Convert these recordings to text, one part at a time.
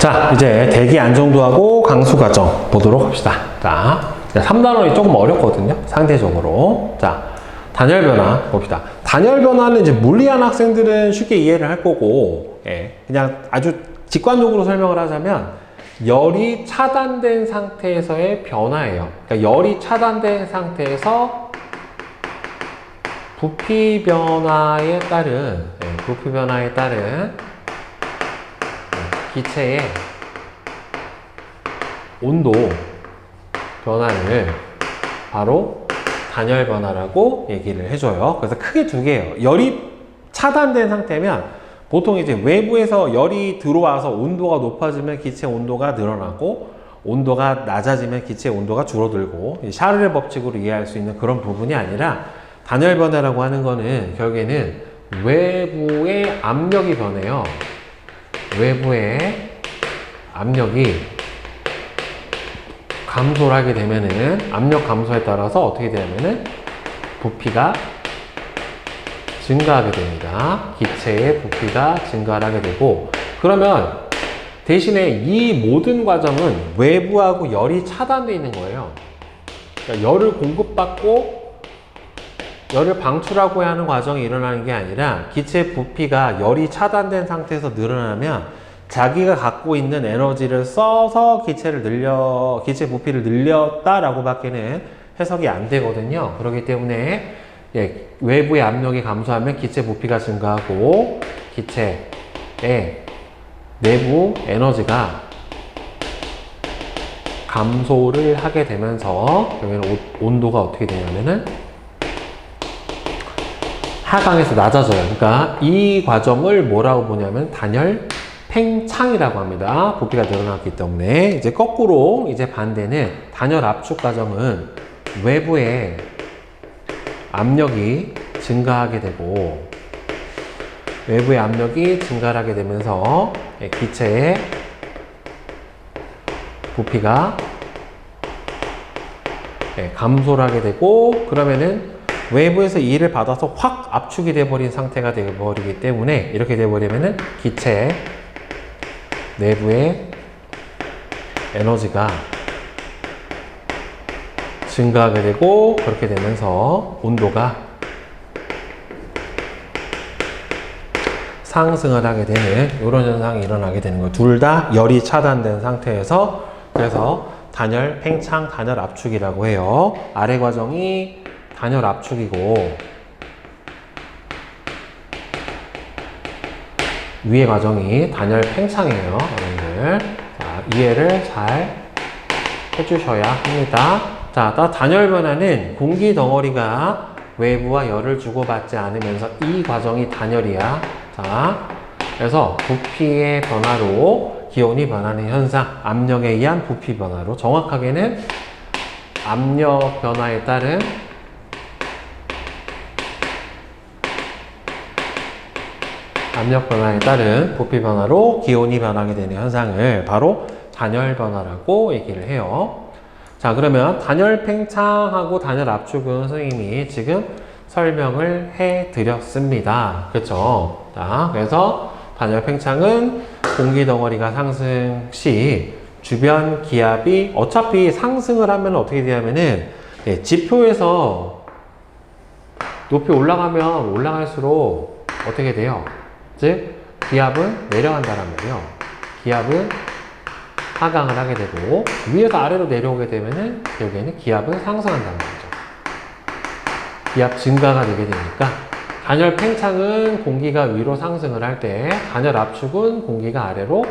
자, 이제 대기 안정도하고 강수 과정 보도록 합시다. 자, 3단원이 조금 어렵거든요. 상대적으로. 자, 단열 변화 봅시다. 단열 변화는 이제 물리한 학생들은 쉽게 이해를 할 거고, 예, 그냥 아주 직관적으로 설명을 하자면 열이 차단된 상태에서의 변화예요. 그러니까 열이 차단된 상태에서 부피 변화에 따른, 부피 변화에 따른 기체의 온도 변화를 바로 단열 변화라고 얘기를 해줘요. 그래서 크게 두 개예요. 열이 차단된 상태면 보통 이제 외부에서 열이 들어와서 온도가 높아지면 기체 온도가 늘어나고 온도가 낮아지면 기체 온도가 줄어들고 샤를의 법칙으로 이해할 수 있는 그런 부분이 아니라 단열 변화라고 하는 거는 결국에는 외부의 압력이 변해요. 외부의 압력이 감소를 하게 되면은 압력 감소에 따라서 어떻게 되냐면은 부피가 증가하게 됩니다. 기체의 부피가 증가하게 되고, 그러면 대신에 이 모든 과정은 외부하고 열이 차단되어 있는 거예요. 그러니까 열을 공급받고 열을 방출하고 하는 과정이 일어나는 게 아니라 기체 부피가 열이 차단된 상태에서 늘어나면 자기가 갖고 있는 에너지를 써서 기체 부피를 늘렸다라고 밖에는 해석이 안 되거든요. 그렇기 때문에 외부의 압력이 감소하면 기체 부피가 증가하고 기체의 내부 에너지가 감소를 하게 되면서 결국에는 온도가 어떻게 되냐면은 하강에서 낮아져요. 그러니까 이 과정을 뭐라고 보냐면 단열 팽창이라고 합니다. 부피가 늘어났기 때문에. 이제 거꾸로 이제 반대는 단열 압축 과정은 외부의 압력이 증가하게 되고 외부의 압력이 증가하게 되면서 기체의 부피가 감소를 하게 되고, 그러면은 외부에서 이를 받아서 확 압축이 돼버린 상태가 되어버리기 때문에 이렇게 돼버리면은 기체 내부의 에너지가 증가하게 되고, 그렇게 되면서 온도가 상승을 하게 되는 이런 현상이 일어나게 되는 거예요. 둘 다 열이 차단된 상태에서. 그래서 단열 팽창, 단열 압축이라고 해요. 아래 과정이 단열 압축이고 위의 과정이 단열 팽창이에요. 여러분들, 자, 이해를 잘 해주셔야 합니다. 자, 단열 변화는 공기 덩어리가 외부와 열을 주고받지 않으면서 이 과정이 단열이야. 자, 그래서 부피의 변화로 기온이 변하는 현상, 압력에 의한 부피 변화로, 정확하게는 압력 변화에 따른 부피 변화로 기온이 변하게 되는 현상을 바로 단열 변화라고 얘기를 해요. 자, 그러면 단열 팽창하고 단열 압축은 선생님이 지금 설명을 해 드렸습니다. 그렇죠? 자, 그래서 단열 팽창은 공기 덩어리가 상승 시 주변 기압이 어차피 상승을 하면 어떻게 되냐면은 지표에서 높이 올라가면 올라갈수록 어떻게 돼요? 즉 기압은 내려간다는 말이에요. 기압은 하강을 하게 되고 위에서 아래로 내려오게 되면은 결국에는 기압은 상승한다는 거죠. 기압 증가가 되게 되니까 단열 팽창은 공기가 위로 상승을 할 때, 단열 압축은 공기가 아래로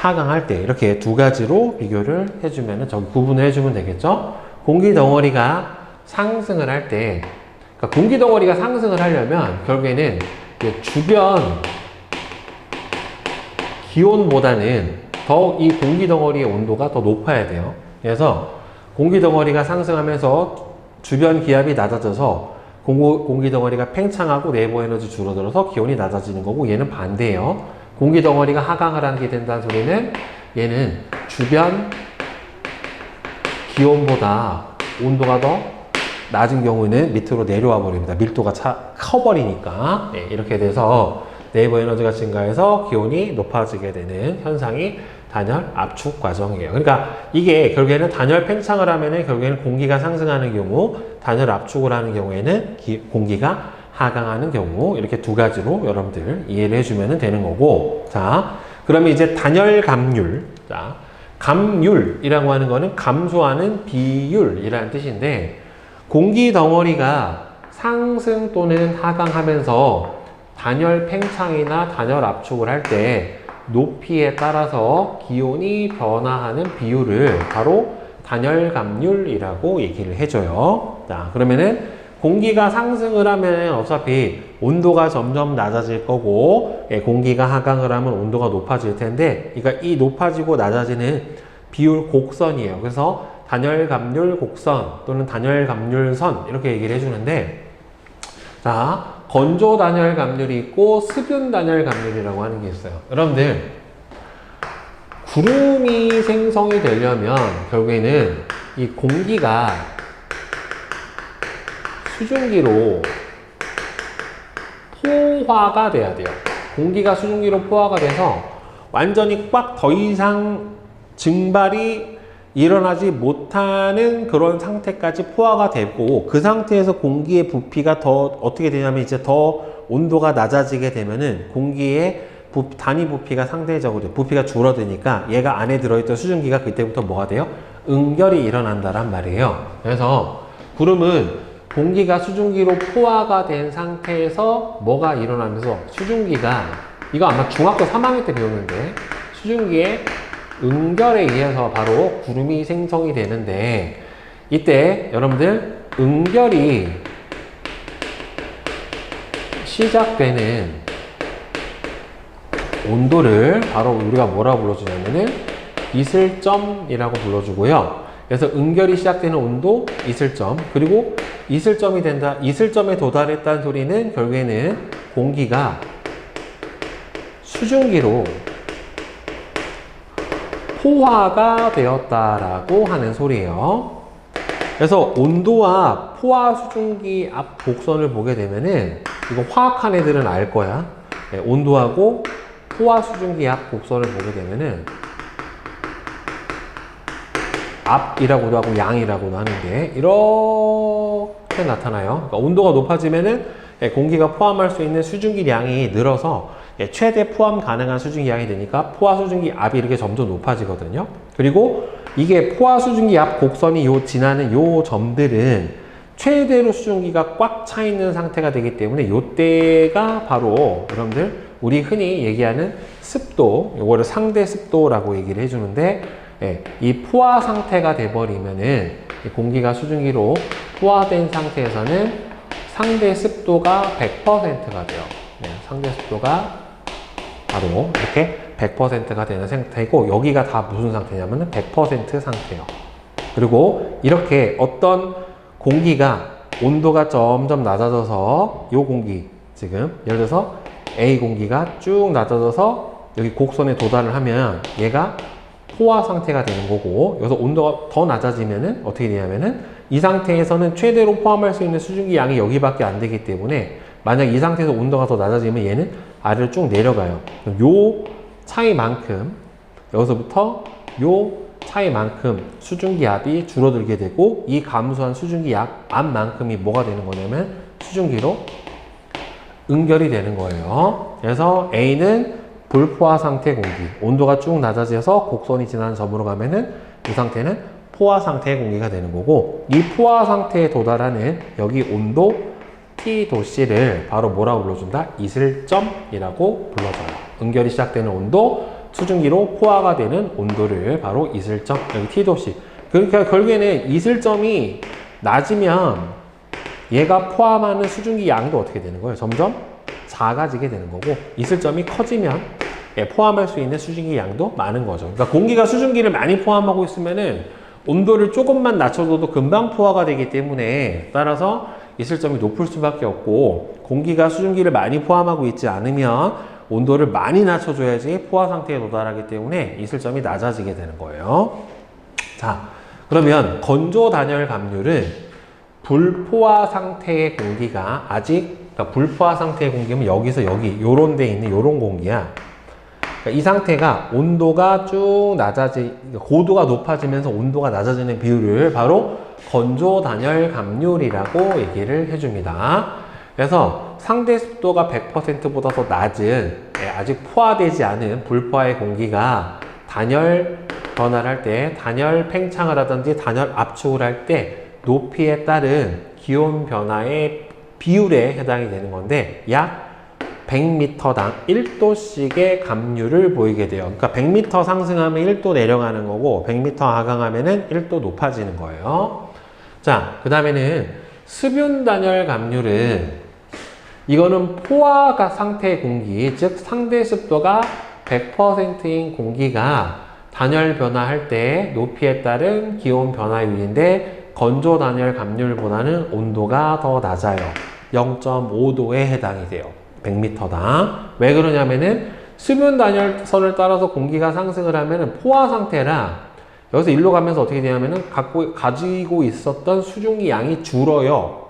하강할 때, 이렇게 두 가지로 비교를 해주면은 저기 구분을 해주면 되겠죠. 공기 덩어리가 상승을 할 때, 그러니까 공기 덩어리가 상승을 하려면 결국에는 주변 기온보다는 더 이 공기 덩어리의 온도가 더 높아야 돼요. 그래서 공기 덩어리가 상승하면서 주변 기압이 낮아져서 공기 덩어리가 팽창하고 내부 에너지 줄어들어서 기온이 낮아지는 거고, 얘는 반대예요. 공기 덩어리가 하강을 하게 된다는 소리는 얘는 주변 기온보다 온도가 더 낮은 경우에는 밑으로 내려와 버립니다. 밀도가 커버리니까. 이렇게 돼서 내부 에너지가 증가해서 기온이 높아지게 되는 현상이 단열 압축 과정이에요. 그러니까 이게 결국에는 단열 팽창을 하면은 결국에는 공기가 상승하는 경우, 단열 압축을 하는 경우에는 공기가 하강하는 경우, 이렇게 두 가지로 여러분들 이해를 해주면 되는 거고. 자, 그러면 이제 단열 감률. 자, 감률이라고 하는 거는 감소하는 비율이라는 뜻인데, 공기 덩어리가 상승 또는 하강하면서 단열 팽창이나 단열 압축을 할 때 높이에 따라서 기온이 변화하는 비율을 바로 단열 감률이라고 얘기를 해줘요. 자, 그러면은 공기가 상승을 하면 어차피 온도가 점점 낮아질 거고, 공기가 하강을 하면 온도가 높아질 텐데, 그러니까 이 높아지고 낮아지는 비율 곡선이에요. 그래서 단열 감률 곡선 또는 단열 감률선 이렇게 얘기를 해주는데, 자, 건조 단열 감률이 있고 수분 단열 감률이라고 하는 게 있어요. 여러분들, 구름이 생성이 되려면 결국에는 이 공기가 수증기로 포화가 돼야 돼요. 공기가 수증기로 포화가 돼서 완전히 꽉 더 이상 증발이 일어나지 못하는 그런 상태까지 포화가 되고, 그 상태에서 공기의 부피가 더 어떻게 되냐면 이제 더 온도가 낮아지게 되면은 공기의 단위 부피가 상대적으로 부피가 줄어드니까 얘가 안에 들어있던 수증기가 그때부터 뭐가 돼요? 응결이 일어난다란 말이에요. 그래서 구름은 공기가 수증기로 포화가 된 상태에서 뭐가 일어나면서 수증기가, 이거 아마 중학교 3학년 때 배웠는데, 수증기의 응결에 의해서 바로 구름이 생성이 되는데, 이때 여러분들 응결이 시작되는 온도를 바로 우리가 뭐라고 불러주냐면은 이슬점이라고 불러주고요. 그래서 응결이 시작되는 온도 이슬점, 그리고 이슬점이 된다, 이슬점에 도달했다는 소리는 결국에는 공기가 수증기로 포화가 되었다라고 하는 소리예요. 그래서 온도와 포화 수증기 앞 곡선을 보게 되면은, 이거 화학한 애들은 알 거야. 네, 온도하고 포화 수증기 앞 곡선을 보게 되면은 앞이라고도 하고 양이라고도 하는데 이렇게 나타나요. 그러니까 온도가 높아지면은 공기가 포함할 수 있는 수증기 양이 늘어서 최대 포함 가능한 수증기 양이 되니까 포화 수증기 앞이 이렇게 점점 높아지거든요. 그리고 이게 포화 수증기 앞 곡선이 지나는 요 점들은 최대로 수증기가 꽉 차 있는 상태가 되기 때문에 요때가 바로 여러분들 우리 흔히 얘기하는 습도, 요거를 상대 습도라고 얘기를 해주는데, 이 포화 상태가 돼버리면은 공기가 수증기로 포화된 상태에서는 상대 습도가 100%가 돼요. 상대 습도가 바로 이렇게 100%가 되는 상태이고, 여기가 다 무슨 상태냐면은 100% 상태예요. 그리고 이렇게 어떤 공기가 온도가 점점 낮아져서 요 공기, 지금 예를 들어서 A 공기가 쭉 낮아져서 여기 곡선에 도달을 하면 얘가 포화 상태가 되는 거고, 여기서 온도가 더 낮아지면은 어떻게 되냐면은 이 상태에서는 최대로 포함할 수 있는 수증기 양이 여기밖에 안 되기 때문에, 만약 이 상태에서 온도가 더 낮아지면 얘는 아래로 쭉 내려가요. 요 차이만큼, 여기서부터 요 차이만큼 수증기 압이 줄어들게 되고, 이 감소한 수증기 압만큼이 뭐가 되는 거냐면 수증기로 응결이 되는 거예요. 그래서 A는 불포화 상태 공기, 온도가 쭉 낮아져서 곡선이 지나는 점으로 가면은 이 상태는 포화 상태의 공기가 되는 거고, 이 포화 상태에 도달하는 여기 온도 T도씨를 바로 뭐라고 불러준다? 이슬점이라고 불러줘요. 응결이 시작되는 온도, 수증기로 포화가 되는 온도를 바로 이슬점, 여기 T도씨. 그러니까 결국에는 이슬점이 낮으면 얘가 포함하는 수증기 양도 어떻게 되는 거예요? 점점 작아지게 되는 거고, 이슬점이 커지면 포함할 수 있는 수증기 양도 많은 거죠. 그러니까 공기가 수증기를 많이 포함하고 있으면은 온도를 조금만 낮춰줘도 금방 포화가 되기 때문에, 따라서 이슬점이 높을 수밖에 없고, 공기가 수증기를 많이 포함하고 있지 않으면 온도를 많이 낮춰줘야지 포화 상태에 도달하기 때문에 이슬점이 낮아지게 되는 거예요. 자, 그러면 건조 단열 감률은 불포화 상태의 공기가 아직, 그러니까 불포화 상태의 공기면 여기서 여기 요런 데 있는 요런 공기야. 그러니까 이 상태가 온도가 쭉 고도가 높아지면서 온도가 낮아지는 비율을 바로 건조 단열 감률이라고 얘기를 해줍니다. 그래서 상대 습도가 100%보다 더 낮은 아직 포화되지 않은 불포화의 공기가 단열 변화를 할 때, 단열 팽창을 하든지 단열 압축을 할 때 높이에 따른 기온 변화의 비율에 해당이 되는 건데 약 100m당 1도씩의 감률을 보이게 돼요. 그러니까 100m 상승하면 1도 내려가는 거고 100m 하강하면 1도 높아지는 거예요. 자, 그 다음에는 수분 단열 감률은 이거는 포화 상태의 공기, 즉 상대 습도가 100%인 공기가 단열 변화할 때 높이에 따른 기온 변화율인데 건조 단열 감률보다는 온도가 더 낮아요. 0.5도에 해당이 돼요. 100m당. 왜 그러냐면은 수분 단열선을 따라서 공기가 상승을 하면은 포화 상태라 여기서 일로 가면서 어떻게 되냐면은 가지고 있었던 수증기 양이 줄어요.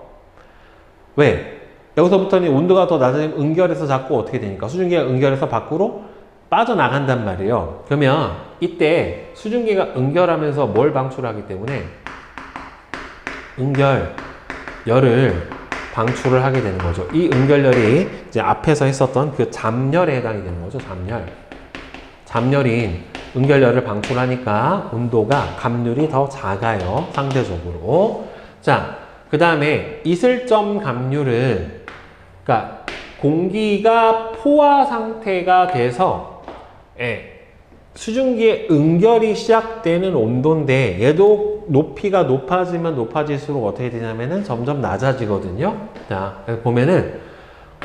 왜? 여기서부터는 온도가 더 낮아지면 응결해서 자꾸 어떻게 되니까 수증기가 응결해서 밖으로 빠져나간단 말이에요. 그러면 이때 수증기가 응결하면서 뭘 방출하기 때문에 응결열을 방출을 하게 되는 거죠. 이 응결열이 이제 앞에서 했었던 그 잠열에 해당이 되는 거죠. 잠열인 응결열을 방출하니까 온도가 감률이 더 작아요. 상대적으로. 자, 그 다음에 이슬점 감률은 그러니까 공기가 포화 상태가 돼서 수증기의 응결이 시작되는 온도인데 얘도 높이가 높아지면 높아질수록 어떻게 되냐면은 점점 낮아지거든요. 자, 보면은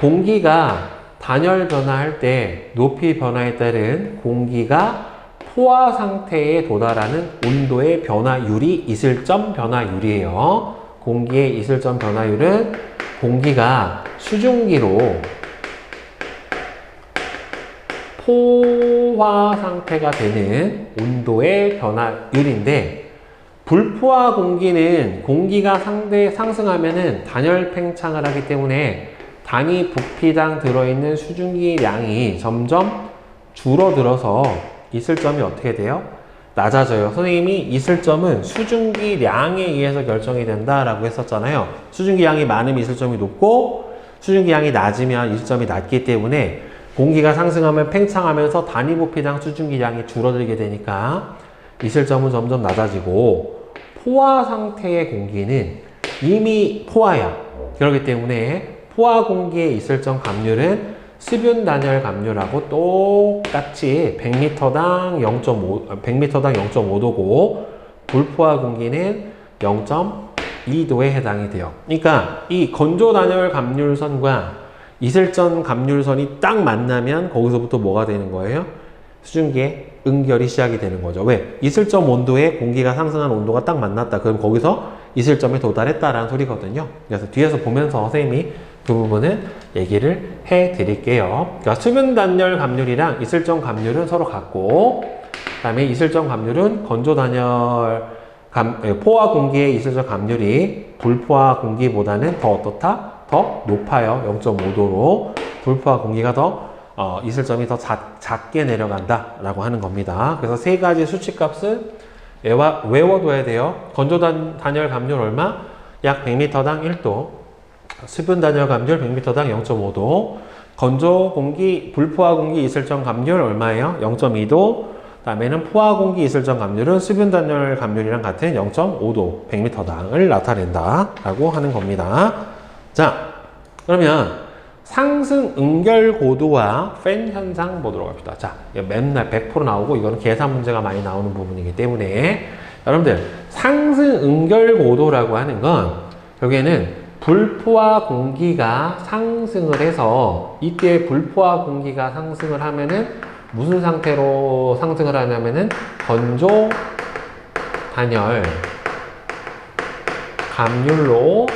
공기가 단열 변화할 때 높이 변화에 따른 공기가 포화 상태에 도달하는 온도의 변화율이 이슬점 변화율이에요. 공기의 이슬점 변화율은 공기가 수증기로 포화 상태가 되는 온도의 변화율인데 불포화 공기는 공기가 상승하면은 단열 팽창을 하기 때문에 단위 부피당 들어있는 수증기 양이 점점 줄어들어서 이슬점이 어떻게 돼요? 낮아져요. 선생님이 이슬점은 수증기 량에 의해서 결정이 된다라고 했었잖아요. 수증기 양이 많으면 이슬점이 높고 수증기 양이 낮으면 이슬점이 낮기 때문에 공기가 상승하면 팽창하면서 단위 부피당 수증기 양이 줄어들게 되니까 이슬점은 점점 낮아지고 포화 상태의 공기는 이미 포화야. 그렇기 때문에 포화 공기의 이슬점 감률은 수분 단열 감률하고 똑같이 100m당 0.5도고 불포화 공기는 0.2도에 해당이 돼요. 그러니까 이 건조 단열 감률선과 이슬점 감률선이 딱 만나면 거기서부터 뭐가 되는 거예요? 수증기의 응결이 시작이 되는 거죠. 왜? 이슬점 온도에 공기가 상승한 온도가 딱 만났다. 그럼 거기서 이슬점에 도달했다라는 소리거든요. 그래서 뒤에서 보면서 선생님이 그 부분은 얘기를 해 드릴게요. 그러니까 수분 단열 감률이랑 이슬점 감률은 서로 같고, 그 다음에 이슬점 감률은 건조 단열 포화 공기의 이슬점 감률이 불포화 공기보다는 더 어떻다? 더 높아요. 0.5도로. 불포화 공기가 더 이슬점이 더 작게 내려간다 라고 하는 겁니다. 그래서 세 가지 수치값은 외워둬야 돼요. 건조 단열 감률 얼마? 약 100m당 1도. 수분 단열 감률 100m당 0.5도. 건조 공기, 불포화 공기 이슬점 감률 얼마예요? 0.2도. 다음에는 포화 공기 이슬점 감률은 수분 단열 감률이랑 같은 0.5도 100m당을 나타낸다 라고 하는 겁니다. 자, 그러면 상승 응결 고도와 팬 현상 보도록 합시다. 자, 맨날 100% 나오고 이거는 계산 문제가 많이 나오는 부분이기 때문에 여러분들 상승 응결 고도라고 하는 건 결국에는 불포화 공기가 상승을 해서 이때 불포화 공기가 상승을 하면은 무슨 상태로 상승을 하냐면은 건조 단열 감률로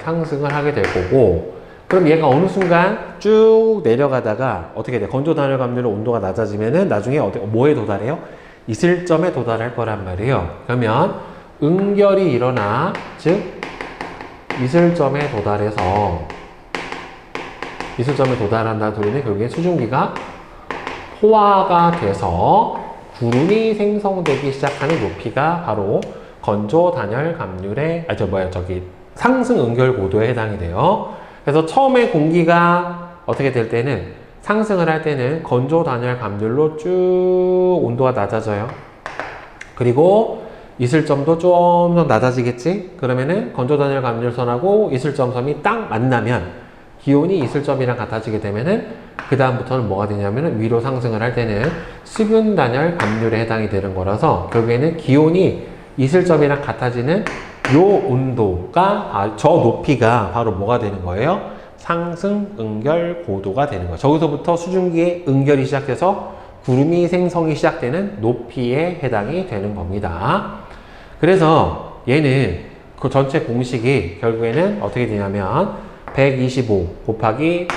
상승을 하게 될 거고, 그럼 얘가 어느 순간 쭉 내려가다가 어떻게 돼? 건조 단열 감률로 온도가 낮아지면은 나중에 뭐에 도달해요? 이슬점에 도달할 거란 말이에요. 그러면 응결이 일어나, 즉 이슬점에 도달해서 이슬점에 도달한다는 소리는 결국에 수증기가 포화가 돼서 구름이 생성되기 시작하는 높이가 바로 건조 단열 감률의 상승 응결 고도에 해당이 돼요. 그래서 처음에 공기가 어떻게 될 때는 상승을 할 때는 건조 단열 감률로 쭉 온도가 낮아져요. 그리고 이슬점도 좀 더 낮아지겠지? 그러면은 건조 단열 감률선하고 이슬점 섬이 딱 만나면 기온이 이슬점이랑 같아지게 되면은 그 다음부터는 뭐가 되냐면은 위로 상승을 할 때는 수분 단열 감률에 해당이 되는 거라서 결국에는 기온이 이슬점이랑 같아지는 요 온도가 저 높이가 바로 뭐가 되는 거예요? 상승 응결 고도가 되는 거예요. 저기서부터 수증기의 응결이 시작돼서 구름이 생성이 시작되는 높이에 해당이 되는 겁니다. 그래서 얘는 그 전체 공식이 결국에는 어떻게 되냐면 125 곱하기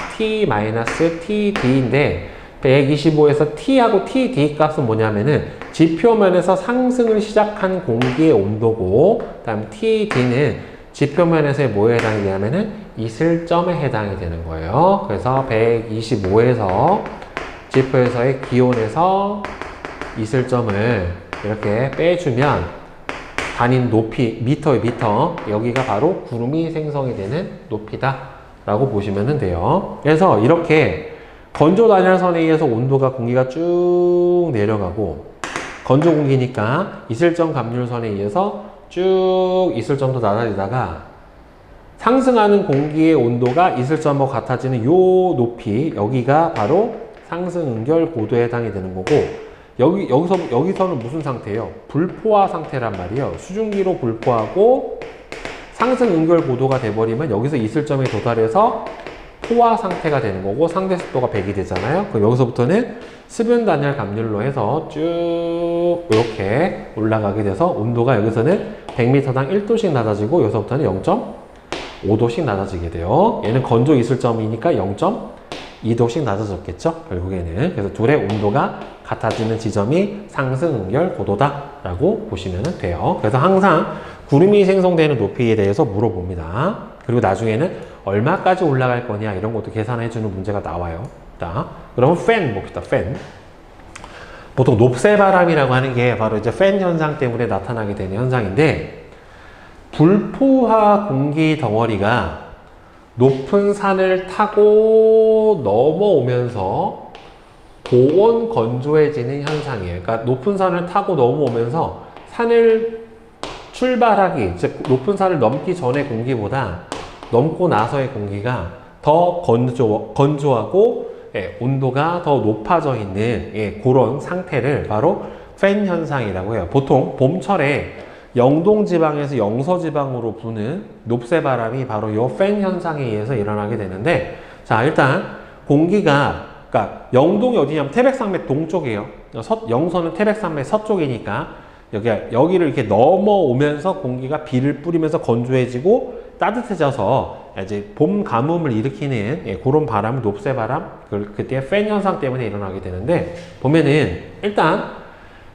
T-TD인데 125에서 T하고 TD 값은 뭐냐면은 지표면에서 상승을 시작한 공기의 온도고, 다음 TD는 지표면에서의 뭐에 해당이 되냐면은 이슬점에 해당이 되는 거예요. 그래서 125에서 지표에서의 기온에서 이슬점을 이렇게 빼주면 단인 높이, 미터에 미터, 여기가 바로 구름이 생성이 되는 높이다 라고 보시면 돼요. 그래서 이렇게 건조 단열선에 의해서 온도가 공기가 쭉 내려가고, 건조 공기니까 이슬점 감률선에 의해서 쭉 이슬점도 낮아지다가 상승하는 공기의 온도가 이슬점과 같아지는 요 높이, 여기가 바로 상승 응결 고도에 해당이 되는 거고, 여기서는 무슨 상태예요? 불포화 상태란 말이에요. 수증기로 불포하고 상승 응결 고도가 돼버리면 여기서 이슬점에 도달해서 포화 상태가 되는 거고, 상대 습도가 100이 되잖아요. 그럼 여기서부터는 수분 단열 감률로 해서 쭉 이렇게 올라가게 돼서 온도가 여기서는 100m당 1도씩 낮아지고, 여기서부터는 0.5도씩 낮아지게 돼요. 얘는 건조 이슬점이니까 0.2도씩 낮아졌겠죠, 결국에는. 그래서 둘의 온도가 같아지는 지점이 상승 응결 고도다 라고 보시면 돼요. 그래서 항상 구름이 생성되는 높이에 대해서 물어봅니다. 그리고 나중에는 얼마까지 올라갈 거냐 이런 것도 계산해 주는 문제가 나와요. 자, 그러면 팬 봅시다. 팬. 보통 높새바람이라고 하는 게 바로 이제 팬 현상 때문에 나타나게 되는 현상인데, 불포화 공기 덩어리가 높은 산을 타고 넘어오면서 고온 건조해지는 현상이에요. 그러니까 높은 산을 타고 넘어오면서 산을 출발하기, 즉 높은 산을 넘기 전의 공기보다 넘고 나서의 공기가 더 건조하고 온도가 더 높아져 있는 그런 상태를 바로 팬 현상이라고 해요. 보통 봄철에 영동지방에서 영서지방으로 부는 높새바람이 바로 이 팬 현상에 의해서 일어나게 되는데, 자, 일단 공기가, 그러니까 영동이 어디냐면 태백산맥 동쪽이에요. 영서는 태백산맥 서쪽이니까 여기를 이렇게 넘어오면서 공기가 비를 뿌리면서 건조해지고 따뜻해져서 이제 봄 가뭄을 일으키는 그런 바람을 높새바람, 그때 팬 현상 때문에 일어나게 되는데, 보면은 일단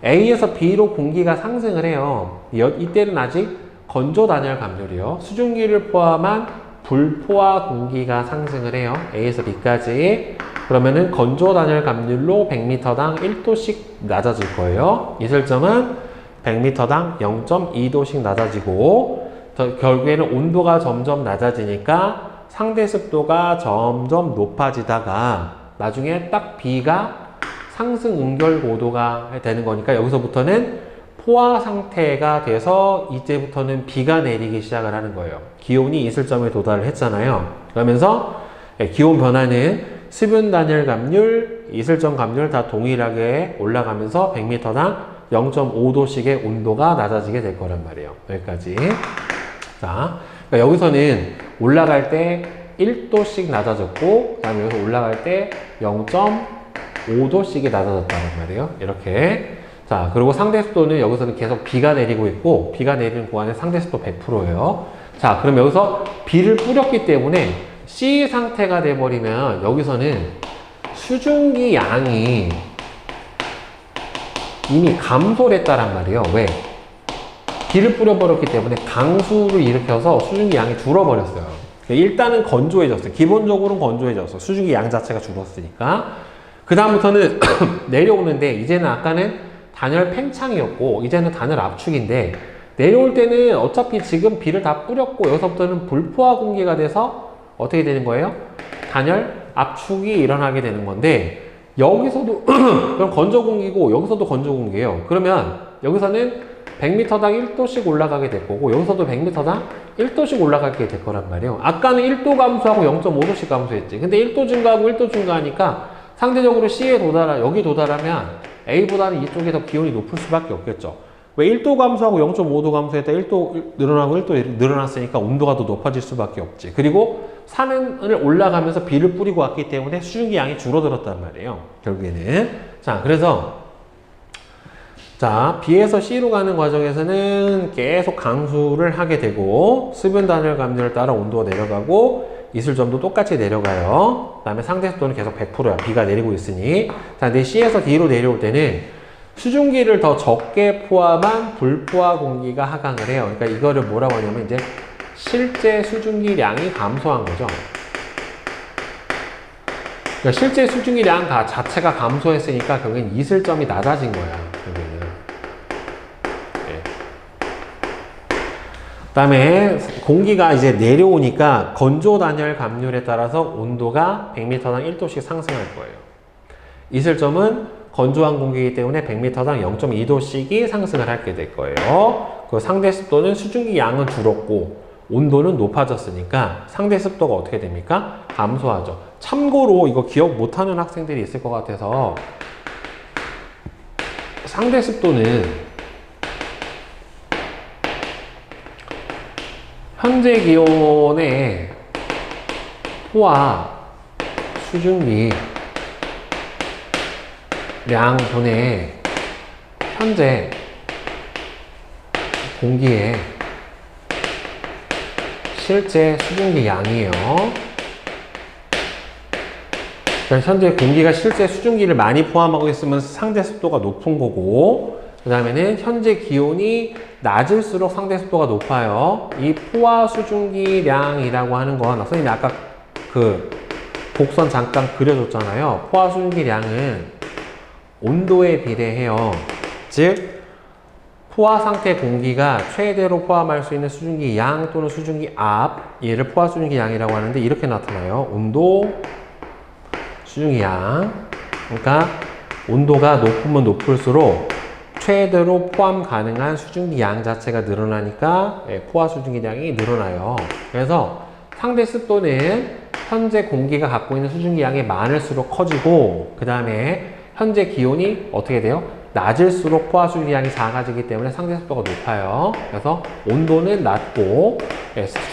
A에서 B로 공기가 상승을 해요. 이때는 아직 건조 단열 감률이요. 수증기를 포함한 불포화 공기가 상승을 해요. A에서 B까지. 그러면은 건조 단열 감률로 100m당 1도씩 낮아질 거예요. 이슬점은 100m당 0.2도씩 낮아지고, 결국에는 온도가 점점 낮아지니까 상대 습도가 점점 높아지다가 나중에 딱 B가 상승 응결 고도가 되는 거니까 여기서부터는 포화 상태가 돼서 이제부터는 비가 내리기 시작을 하는 거예요. 기온이 이슬점에 도달을 했잖아요. 그러면서 기온 변화는 수분 단열 감률, 이슬점 감률 다 동일하게 올라가면서 100m당 0.5도씩의 온도가 낮아지게 될 거란 말이에요. 여기까지. 자, 그러니까 여기서는 올라갈 때 1도씩 낮아졌고, 그 다음에 여기서 올라갈 때 0.5도씩이 낮아졌다는 말이에요. 이렇게. 자, 그리고 상대 습도는 여기서는 계속 비가 내리고 있고, 비가 내리는 구간에 상대 습도 100%예요. 자, 그럼 여기서 비를 뿌렸기 때문에 C 상태가 돼버리면 여기서는 수증기 양이 이미 감소를 했다란 말이에요. 왜? 비를 뿌려버렸기 때문에 강수를 일으켜서 수증기 양이 줄어버렸어요. 일단은 건조해졌어요. 기본적으로는 건조해졌어. 수증기 양 자체가 줄었으니까. 그 다음부터는 내려오는데, 이제는 아까는 단열 팽창이었고 이제는 단열 압축인데, 내려올 때는 어차피 지금 비를 다 뿌렸고 여기서부터는 불포화 공기가 돼서 어떻게 되는 거예요? 단열 압축이 일어나게 되는 건데, 여기서도 그럼 건조 공기고 여기서도 건조 공기예요. 그러면 여기서는 100m당 1도씩 올라가게 될 거고 여기서도 100m당 1도씩 올라가게 될 거란 말이에요. 아까는 1도 감소하고 0.5도씩 감소했지. 근데 1도 증가하고 1도 증가하니까 상대적으로 C에 여기 도달하면 A보다는 이쪽이 더 기온이 높을 수밖에 없겠죠. 왜 1도 감소하고 0.5도 감소했다 1도 늘어나고 1도 늘어났으니까 온도가 더 높아질 수밖에 없지. 그리고 산을 올라가면서 비를 뿌리고 왔기 때문에 수증기 양이 줄어들었단 말이에요. 결국에는. 자, 그래서 자, B에서 C로 가는 과정에서는 계속 강수를 하게 되고 수분 단열 감소를 따라 온도가 내려가고 이슬점도 똑같이 내려가요. 그 다음에 상대 습도는 계속 100%야. 비가 내리고 있으니. 자, 근데 C에서 D로 내려올 때는 수증기를 더 적게 포함한 불포화 공기가 하강을 해요. 그러니까 이거를 뭐라고 하냐면 이제 실제 수증기량이 감소한 거죠. 그러니까 실제 수증기량 자체가 감소했으니까 결국엔 이슬점이 낮아진 거야. 결국에는. 네. 그다음에 공기가 이제 내려오니까 건조 단열 감률에 따라서 온도가 100m당 1도씩 상승할 거예요. 이슬점은 건조한 공기이기 때문에 100m당 0.2도씩이 상승을 하게 될 거예요. 그 상대 습도는 수증기 양은 줄었고 온도는 높아졌으니까 상대 습도가 어떻게 됩니까? 감소하죠. 참고로 이거 기억 못하는 학생들이 있을 것 같아서 상대 습도는 현재 기온의 포화 수증기 량분의 현재 공기의 실제 수증기 양이에요. 그러니까 현재 공기가 실제 수증기를 많이 포함하고 있으면 상대 습도가 높은 거고, 그 다음에는 현재 기온이 낮을수록 상대 습도가 높아요. 이 포화 수증기량이라고 하는 건 선생님이 아까 그 곡선 잠깐 그려줬잖아요. 포화 수증기량은 온도에 비례해요. 즉 포화 상태 공기가 최대로 포함할 수 있는 수증기 양 또는 수증기 압, 얘를 포화 수증기 양이라고 하는데 이렇게 나타나요. 온도, 수증기 양. 그러니까 온도가 높으면 높을수록 최대로 포함 가능한 수증기 양 자체가 늘어나니까 포화 수증기 양이 늘어나요. 그래서 상대 습도는 현재 공기가 갖고 있는 수증기 양이 많을수록 커지고, 그 다음에 현재 기온이 어떻게 돼요? 낮을수록 포화 수증기 양이 작아지기 때문에 상대 습도가 높아요. 그래서 온도는 낮고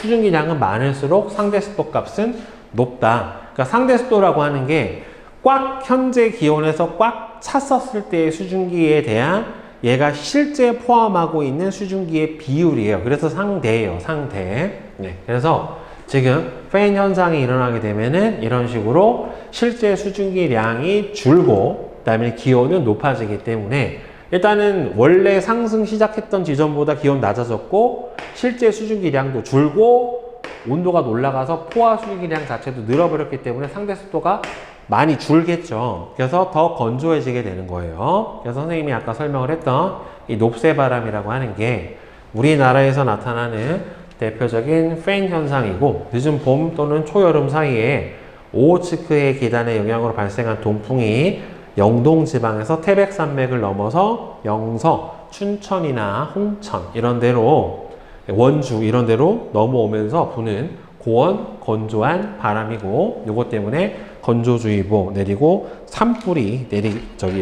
수증기 양은 많을수록 상대 습도 값은 높다. 그러니까 상대 습도라고 하는 게 꽉 현재 기온에서 꽉 찼었을 때의 수증기에 대한 얘가 실제 포함하고 있는 수증기의 비율이에요. 그래서 상대예요. 상대. 네. 그래서 지금 팬 현상이 일어나게 되면은 이런 식으로 실제 수증기량이 줄고 그 다음에 기온은 높아지기 때문에 일단은 원래 상승 시작했던 지점보다 기온 낮아졌고 실제 수증기량도 줄고 온도가 올라가서 포화 수증기량 자체도 늘어버렸기 때문에 상대 습도가 많이 줄겠죠. 그래서 더 건조해지게 되는 거예요. 그래서 선생님이 아까 설명을 했던 이 높새바람이라고 하는 게 우리나라에서 나타나는 대표적인 팬 현상이고, 늦은 봄 또는 초여름 사이에 오호츠크의 기단의 영향으로 발생한 동풍이 영동 지방에서 태백산맥을 넘어서 영서, 춘천이나 홍천 이런 데로, 원주 이런 데로 넘어오면서 부는 고온 건조한 바람이고, 요것 때문에 건조주의보 내리고 산불이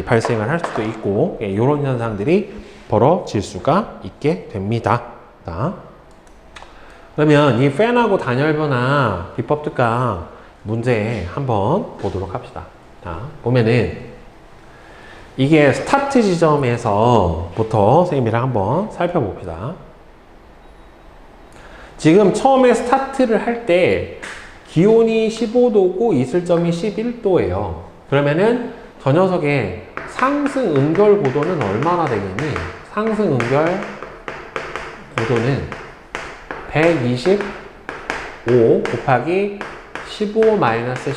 발생을 할 수도 있고, 이런 현상들이 벌어질 수가 있게 됩니다. 자, 그러면 이 팬하고 단열 변화 비법 특강 문제 한번 보도록 합시다. 자, 보면은 이게 스타트 지점에서부터 선생님이랑 한번 살펴봅시다. 지금 처음에 스타트를 할 때 기온이 15도고 이슬점이 11도예요. 그러면은 저 녀석의 상승 응결 고도는 얼마나 되겠니? 상승 응결 고도는 125 곱하기 15 마이너스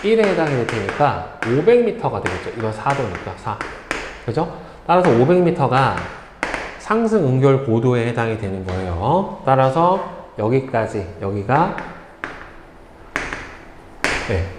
1에 해당이 될 테니까 500m가 되겠죠. 이건 4도니까 4. 그죠? 따라서 500m가 상승 응결 고도에 해당이 되는 거예요. 따라서 여기까지, 여기가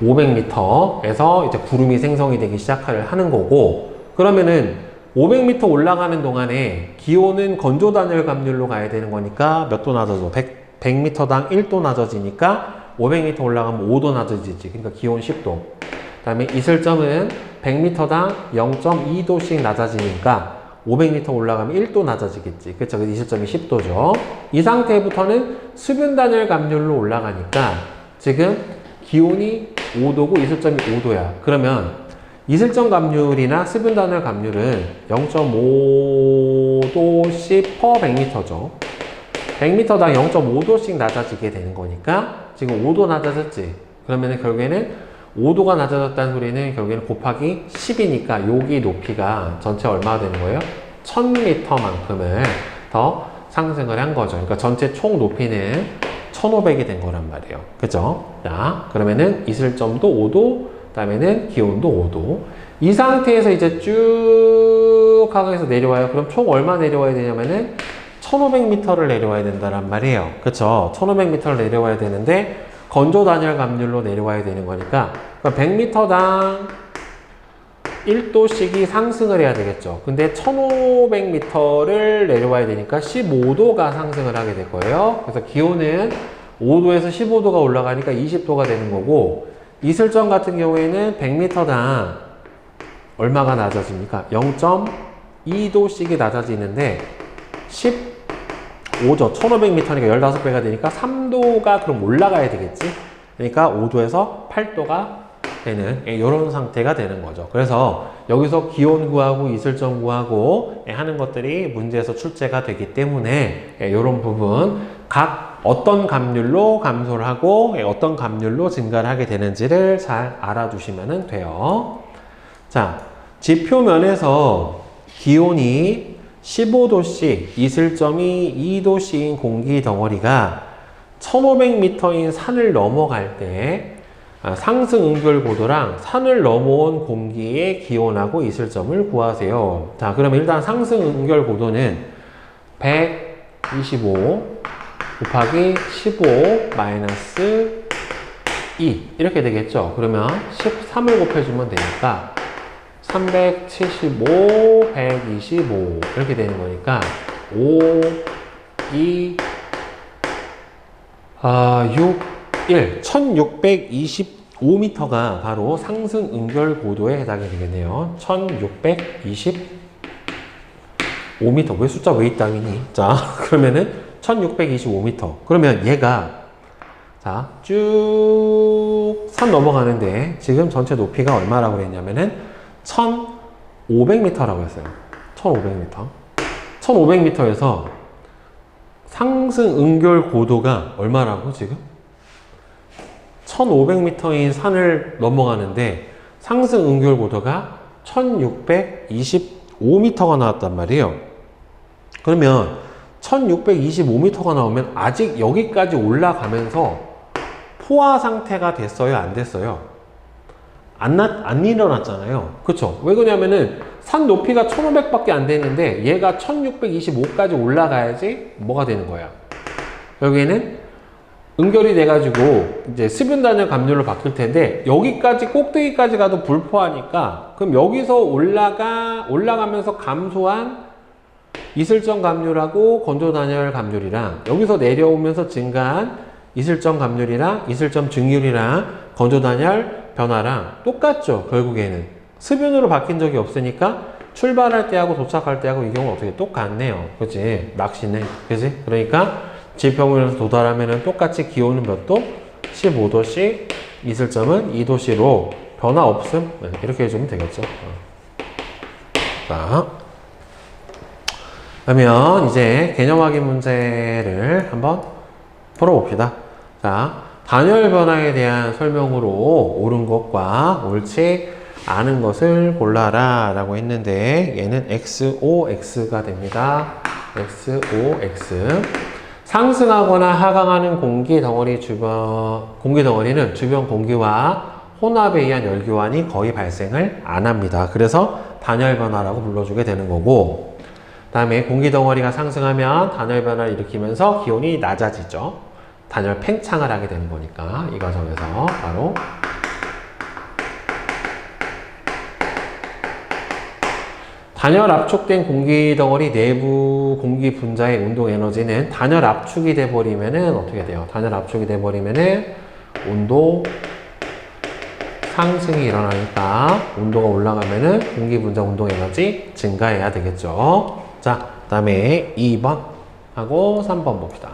500m에서 이제 구름이 생성이 되기 시작하는 거고, 그러면은 500m 올라가는 동안에 기온은 건조 단열 감률로 가야 되는 거니까 몇 도 낮아져? 100m당 1도 낮아지니까 500m 올라가면 5도 낮아지지. 그러니까 기온 10도. 그 다음에 이슬점은 100m당 0.2도씩 낮아지니까 500m 올라가면 1도 낮아지겠지. 그쵸? 그래서 이슬점이 10도죠. 이 상태부터는 수분 단열 감률로 올라가니까 지금 기온이 5도고 이슬점이 5도야. 그러면 이슬점 감률이나 수분 단열 감률은 0.5도씩 per 100m죠. 100m당 0.5도씩 낮아지게 되는 거니까 지금 5도 낮아졌지. 그러면 결국에는 5도가 낮아졌다는 소리는 결국에는 곱하기 10이니까 여기 높이가 전체 얼마가 되는 거예요? 1000m만큼을 더 상승을 한 거죠. 그러니까 전체 총 높이는 1500이 된 거란 말이에요. 그죠? 자, 그러면은 이슬점도 5도, 그 다음에는 기온도 5도. 이 상태에서 이제 쭉 하면서 내려와요. 그럼 총 얼마 내려와야 되냐면은 1500m를 내려와야 된다란 말이에요. 그쵸? 1500m를 내려와야 되는데 건조 단열 감률로 내려와야 되는 거니까 100m당 1도씩이 상승을 해야 되겠죠. 근데 1500m를 내려와야 되니까 15도가 상승을 하게 될 거예요. 그래서 기온은 5도에서 15도가 올라가니까 20도가 되는 거고, 이슬점 같은 경우에는 100m당 얼마가 낮아집니까? 0.2도씩이 낮아지는데 15죠. 1500m니까 15배가 되니까 3도가 그럼 올라가야 되겠지? 그러니까 5도에서 8도가 되는 이런 상태가 되는 거죠. 그래서 여기서 기온 구하고 이슬점 구하고 하는 것들이 문제에서 출제가 되기 때문에 이런 부분 각 어떤 감률로 감소를 하고 어떤 감률로 증가를 하게 되는지를 잘 알아두시면 돼요. 자, 지표면에서 기온이 15도씨, 이슬점이 2도씨인 공기 덩어리가 1500m인 산을 넘어갈 때 상승 응결 고도랑 산을 넘어온 공기의 기온하고 이슬점을 구하세요. 자, 그러면 일단 상승 응결 고도는 125 곱하기 15 마이너스 2 이렇게 되겠죠. 그러면 13을 곱해주면 되니까 375, 125 이렇게 되는 거니까 5, 2, 6, 1, 1625m가 바로 상승 응결 고도에 해당이 되겠네요. 1625m. 왜 숫자 왜 있다미니? 자, 그러면은 1625m. 그러면 얘가 자, 쭉 산 넘어가는데 지금 전체 높이가 얼마라고 했냐면은 1500m라고 했어요. 1500m. 1500m에서 상승 응결 고도가 얼마라고 지금? 1500m인 산을 넘어가는데 상승 응결 고도가 1625m가 나왔단 말이에요. 그러면 1625m가 나오면 아직 여기까지 올라가면서 포화 상태가 됐어요? 안 됐어요? 안 일어났잖아요. 그쵸? 왜 그러냐면은 산 높이가 1500밖에 안 되는데 얘가 1625까지 올라가야지 뭐가 되는 거야? 여기에는 응결이 돼가지고 이제 수분 단열 감률로 바뀔 텐데 여기까지 꼭대기까지 가도 불포하니까 그럼 여기서 올라가면서 감소한 이슬점 감률하고 건조 단열 감률이랑 여기서 내려오면서 증가한 이슬점 감률이랑 이슬점 증률이랑 건조 단열 변화랑 똑같죠. 결국에는 수분으로 바뀐 적이 없으니까 출발할 때하고 도착할 때하고 이 경우는 어떻게 똑같네요. 그치? 낚시네. 그치? 그러니까 지표면에서 도달하면은 똑같이 기온은 몇 도? 15도씩, 이슬점은 2도씨로 변화 없음? 네, 이렇게 해주면 되겠죠. 자, 그러면 이제 개념 확인 문제를 한번 풀어봅시다. 자, 단열 변화에 대한 설명으로 옳은 것과 옳지 않은 것을 골라라 라고 했는데 얘는 XOX가 됩니다. XOX. 상승하거나 하강하는 공기 덩어리는 주변 공기와 혼합에 의한 열교환이 거의 발생을 안 합니다. 그래서 단열 변화라고 불러주게 되는 거고, 그 다음에 공기 덩어리가 상승하면 단열 변화를 일으키면서 기온이 낮아지죠. 단열 팽창을 하게 되는 거니까 이 과정에서 바로 단열 압축된 공기 덩어리 내부 공기 분자의 운동 에너지는 단열 압축이 돼버리면은 어떻게 돼요? 단열 압축이 돼버리면은 온도 상승이 일어나니까 온도가 올라가면은 공기 분자 운동 에너지 증가해야 되겠죠. 자, 그 다음에 2번 하고 3번 봅시다.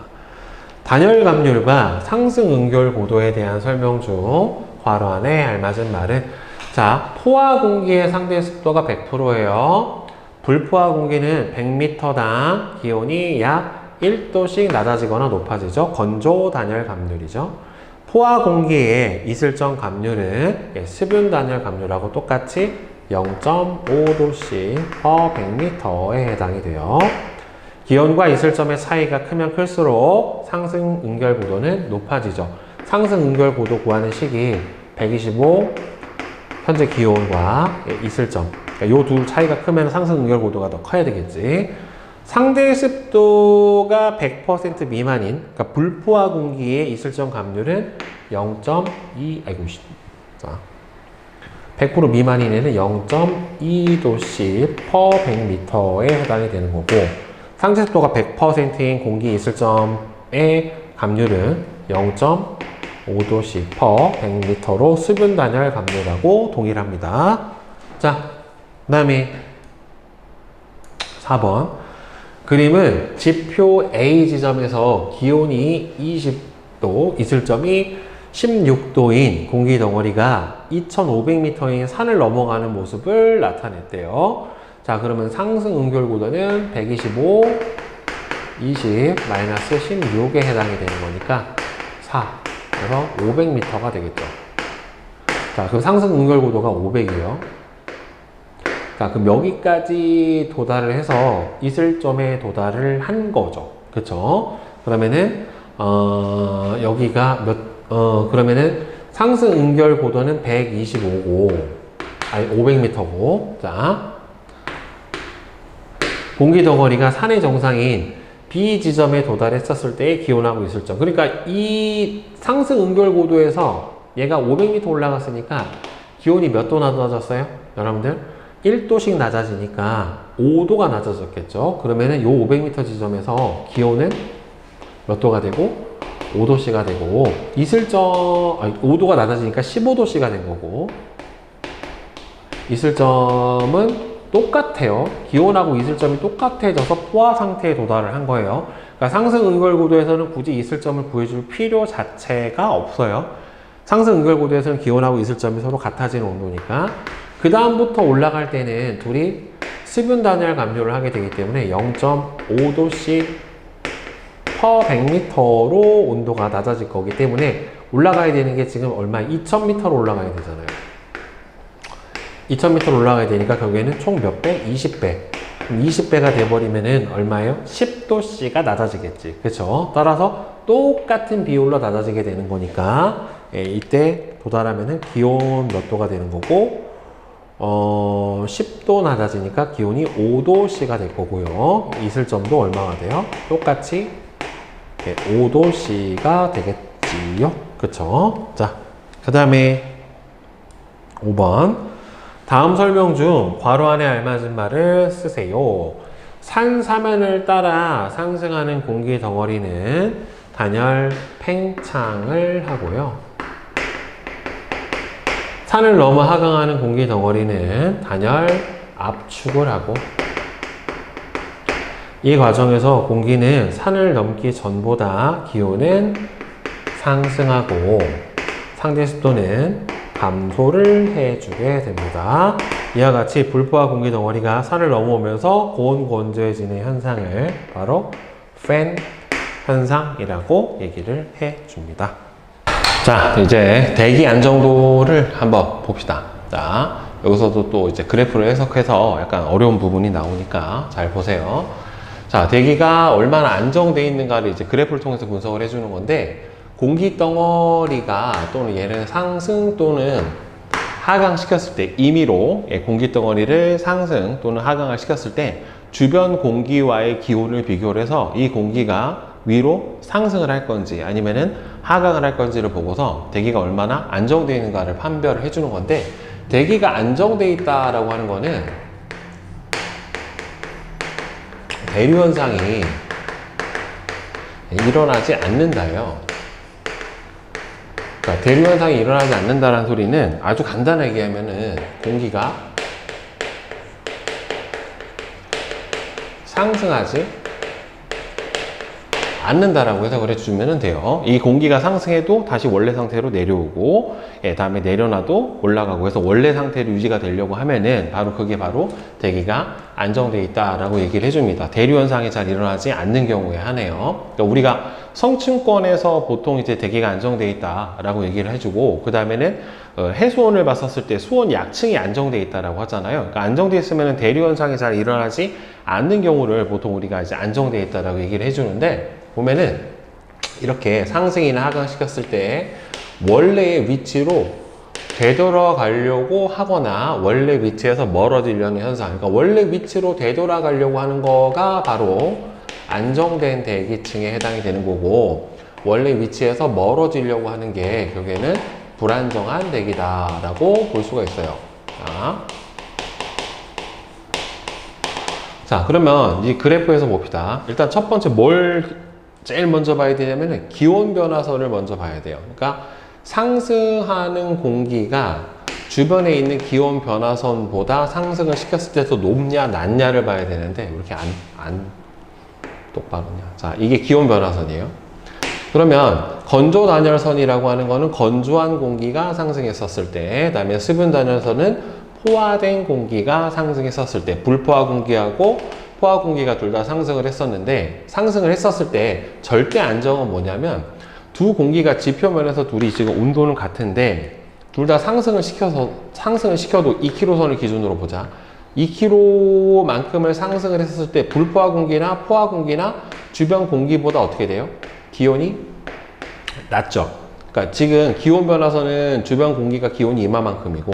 단열 감률과 상승 응결 고도에 대한 설명 중 괄호 안에 알맞은 말은, 자, 포화 공기의 상대 습도가 100%예요. 불포화 공기는 100m당 기온이 약 1도씩 낮아지거나 높아지죠. 건조 단열 감률이죠. 포화 공기의 이슬점 감률은 수분 단열 감률하고 똑같이 0.5도씩 per 100m에 해당이 돼요. 기온과 이슬점의 차이가 크면 클수록 상승 응결 고도는 높아지죠. 상승 응결 고도 구하는 식이 125 현재 기온과 이슬점, 그러니까 요 두 차이가 크면 상승 응결 고도가 더 커야 되겠지. 상대 습도가 100% 미만인, 그러니까 불포화 공기의 이슬점 감률은 0.2, 아이고, 자, 100% 미만인 애는 0.2도씩 per 100m에 해당이 되는 거고, 상대 습도가 100%인 공기 이슬점의 감률은 0.5도씩 per 100m로 수분 단열 감률하고 동일합니다. 자, 그 다음에 4번. 그림은 지표 A 지점에서 기온이 20도, 이슬점이 16도인 공기 덩어리가 2500m인 산을 넘어가는 모습을 나타냈대요. 자, 그러면 상승 응결 고도는 125, 20, 마이너스 16에 해당이 되는 거니까 4. 그래서 500m가 되겠죠. 자, 그럼 상승 응결 고도가 500이에요. 자, 그럼 여기까지 도달을 해서 이슬점에 도달을 한 거죠. 그쵸? 그러면은, 여기가 그러면은 상승 응결 고도는 125고, 아니, 500m고, 자, 공기 덩어리가 산의 정상인 B 지점에 도달했었을 때의 기온하고 이슬점. 그러니까 이 상승 응결 고도에서 얘가 500m 올라갔으니까 기온이 몇 도 낮아졌어요? 여러분들? 1도씩 낮아지니까 5도가 낮아졌겠죠? 그러면은 요 500m 지점에서 기온은 몇 도가 되고 5도씨가 되고, 이슬점, 5도가 낮아지니까 15도씨가 된 거고, 이슬점은 똑같아요. 기온하고 이슬점이 똑같아져서 포화 상태에 도달을 한 거예요. 그러니까 상승 응결 고도에서는 굳이 이슬점을 구해줄 필요 자체가 없어요. 상승 응결 고도에서는 기온하고 이슬점이 서로 같아지는 온도니까. 그 다음부터 올라갈 때는 둘이 수분 단열 감률을 하게 되기 때문에 0.5도씩 per 100m로 온도가 낮아질 거기 때문에 올라가야 되는 게 지금 얼마? 2000m로 올라가야 되잖아요. 2000m로 올라가야 되니까 결국에는 총 몇 배? 20배. 20배가 돼버리면은 얼마예요? 10도씨가 낮아지겠지. 그쵸? 따라서 똑같은 비율로 낮아지게 되는 거니까, 이때 도달하면은 기온 몇 도가 되는 거고, 10도 낮아지니까 기온이 5도씨가 될 거고요. 이슬점도 얼마가 돼요? 똑같이 5도씨가 되겠지요. 그쵸? 자, 그 다음에 5번. 다음 설명 중 괄호 안에 알맞은 말을 쓰세요. 산 사면을 따라 상승하는 공기 덩어리는 단열 팽창을 하고요. 산을 넘어 하강하는 공기 덩어리는 단열 압축을 하고, 이 과정에서 공기는 산을 넘기 전보다 기온은 상승하고 상대 습도는 감소를 해주게 됩니다. 이와 같이 불포화 공기 덩어리가 산을 넘어오면서 고온건조해지는 현상을 바로 팬 현상이라고 얘기를 해줍니다. 자, 이제 대기 안정도를 한번 봅시다. 자, 여기서도 또 이제 그래프를 해석해서 약간 어려운 부분이 나오니까 잘 보세요. 자, 대기가 얼마나 안정되어 있는가를 이제 그래프를 통해서 분석을 해주는 건데, 공기 덩어리가 또는 얘를 상승 또는 하강시켰을 때 임의로 공기 덩어리를 상승 또는 하강을 시켰을 때 주변 공기와의 기온을 비교를 해서 이 공기가 위로 상승을 할 건지 아니면은 하강을 할 건지를 보고서 대기가 얼마나 안정되어 있는가를 판별을 해주는 건데, 대기가 안정되어 있다라고 하는 거는 대류 현상이 일어나지 않는다요. 그러니까 대류 현상이 일어나지 않는다는 소리는 아주 간단하게 얘기하면은 공기가 상승하지 않는다라고 해석을 해주면 돼요. 이 공기가 상승해도 다시 원래 상태로 내려오고, 다음에 내려놔도 올라가고 해서 원래 상태로 유지가 되려고 하면은 바로 그게 바로 대기가 안정되어 있다라고 얘기를 해줍니다. 대류 현상이 잘 일어나지 않는 경우에 하네요. 그러니까 우리가 성층권에서 보통 이제 대기가 안정되어 있다라고 얘기를 해주고, 그 다음에는 해수온을 봤었을 때 수온 약층이 안정되어 있다라고 하잖아요. 그러니까 안정되어 있으면 대류 현상이 잘 일어나지 않는 경우를 보통 우리가 이제 안정되어 있다라고 얘기를 해주는데, 보면은 이렇게 상승이나 하강시켰을 때 원래의 위치로 되돌아가려고 하거나 원래 위치에서 멀어지려는 현상, 그러니까 원래 위치로 되돌아가려고 하는 거가 바로 안정된 대기층에 해당이 되는 거고, 원래 위치에서 멀어지려고 하는 게 결국에는 불안정한 대기다라고 볼 수가 있어요. 자, 그러면 이 그래프에서 봅시다. 일단 첫 번째 뭘 제일 먼저 봐야 되냐면 기온 변화선을 먼저 봐야 돼요. 그러니까 상승하는 공기가 주변에 있는 기온 변화선보다 상승을 시켰을 때 더 높냐 낮냐를 봐야 되는데 왜 이렇게 안 똑바로냐. 자, 이게 기온 변화선이에요. 그러면 건조 단열선이라고 하는 거는 건조한 공기가 상승했었을 때, 그 다음에 수분 단열선은 포화된 공기가 상승했었을 때, 불포화 공기하고 포화 공기가 둘 다 상승을 했었는데, 상승을 했었을 때 절대 안정은 뭐냐면 두 공기가 지표면에서 둘이 지금 온도는 같은데 둘 다 상승을 시켜도 2kg선을 기준으로 보자. 2kg만큼을 상승을 했었을 때 불포화 공기나 포화 공기나 주변 공기보다 어떻게 돼요? 기온이 낮죠. 그러니까 지금 기온 변화선은 주변 공기가 기온이 이만큼이고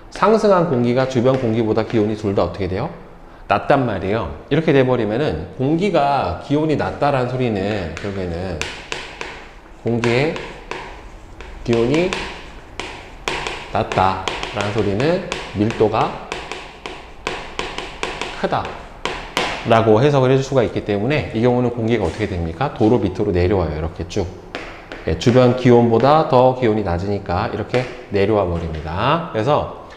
상승한 공기가 주변 공기보다 기온이 둘 다 어떻게 돼요? 낮단 말이에요. 이렇게 돼버리면은 공기가 기온이 낮다라는 소리는 결국에는 공기의 기온이 낮다라는 소리는 밀도가 크다 라고 해석을 해줄 수가 있기 때문에 이 경우는 공기가 어떻게 됩니까? 도로 밑으로 내려와요. 이렇게 쭉. 주변 기온보다 더 기온이 낮으니까 이렇게 내려와 버립니다. 그래서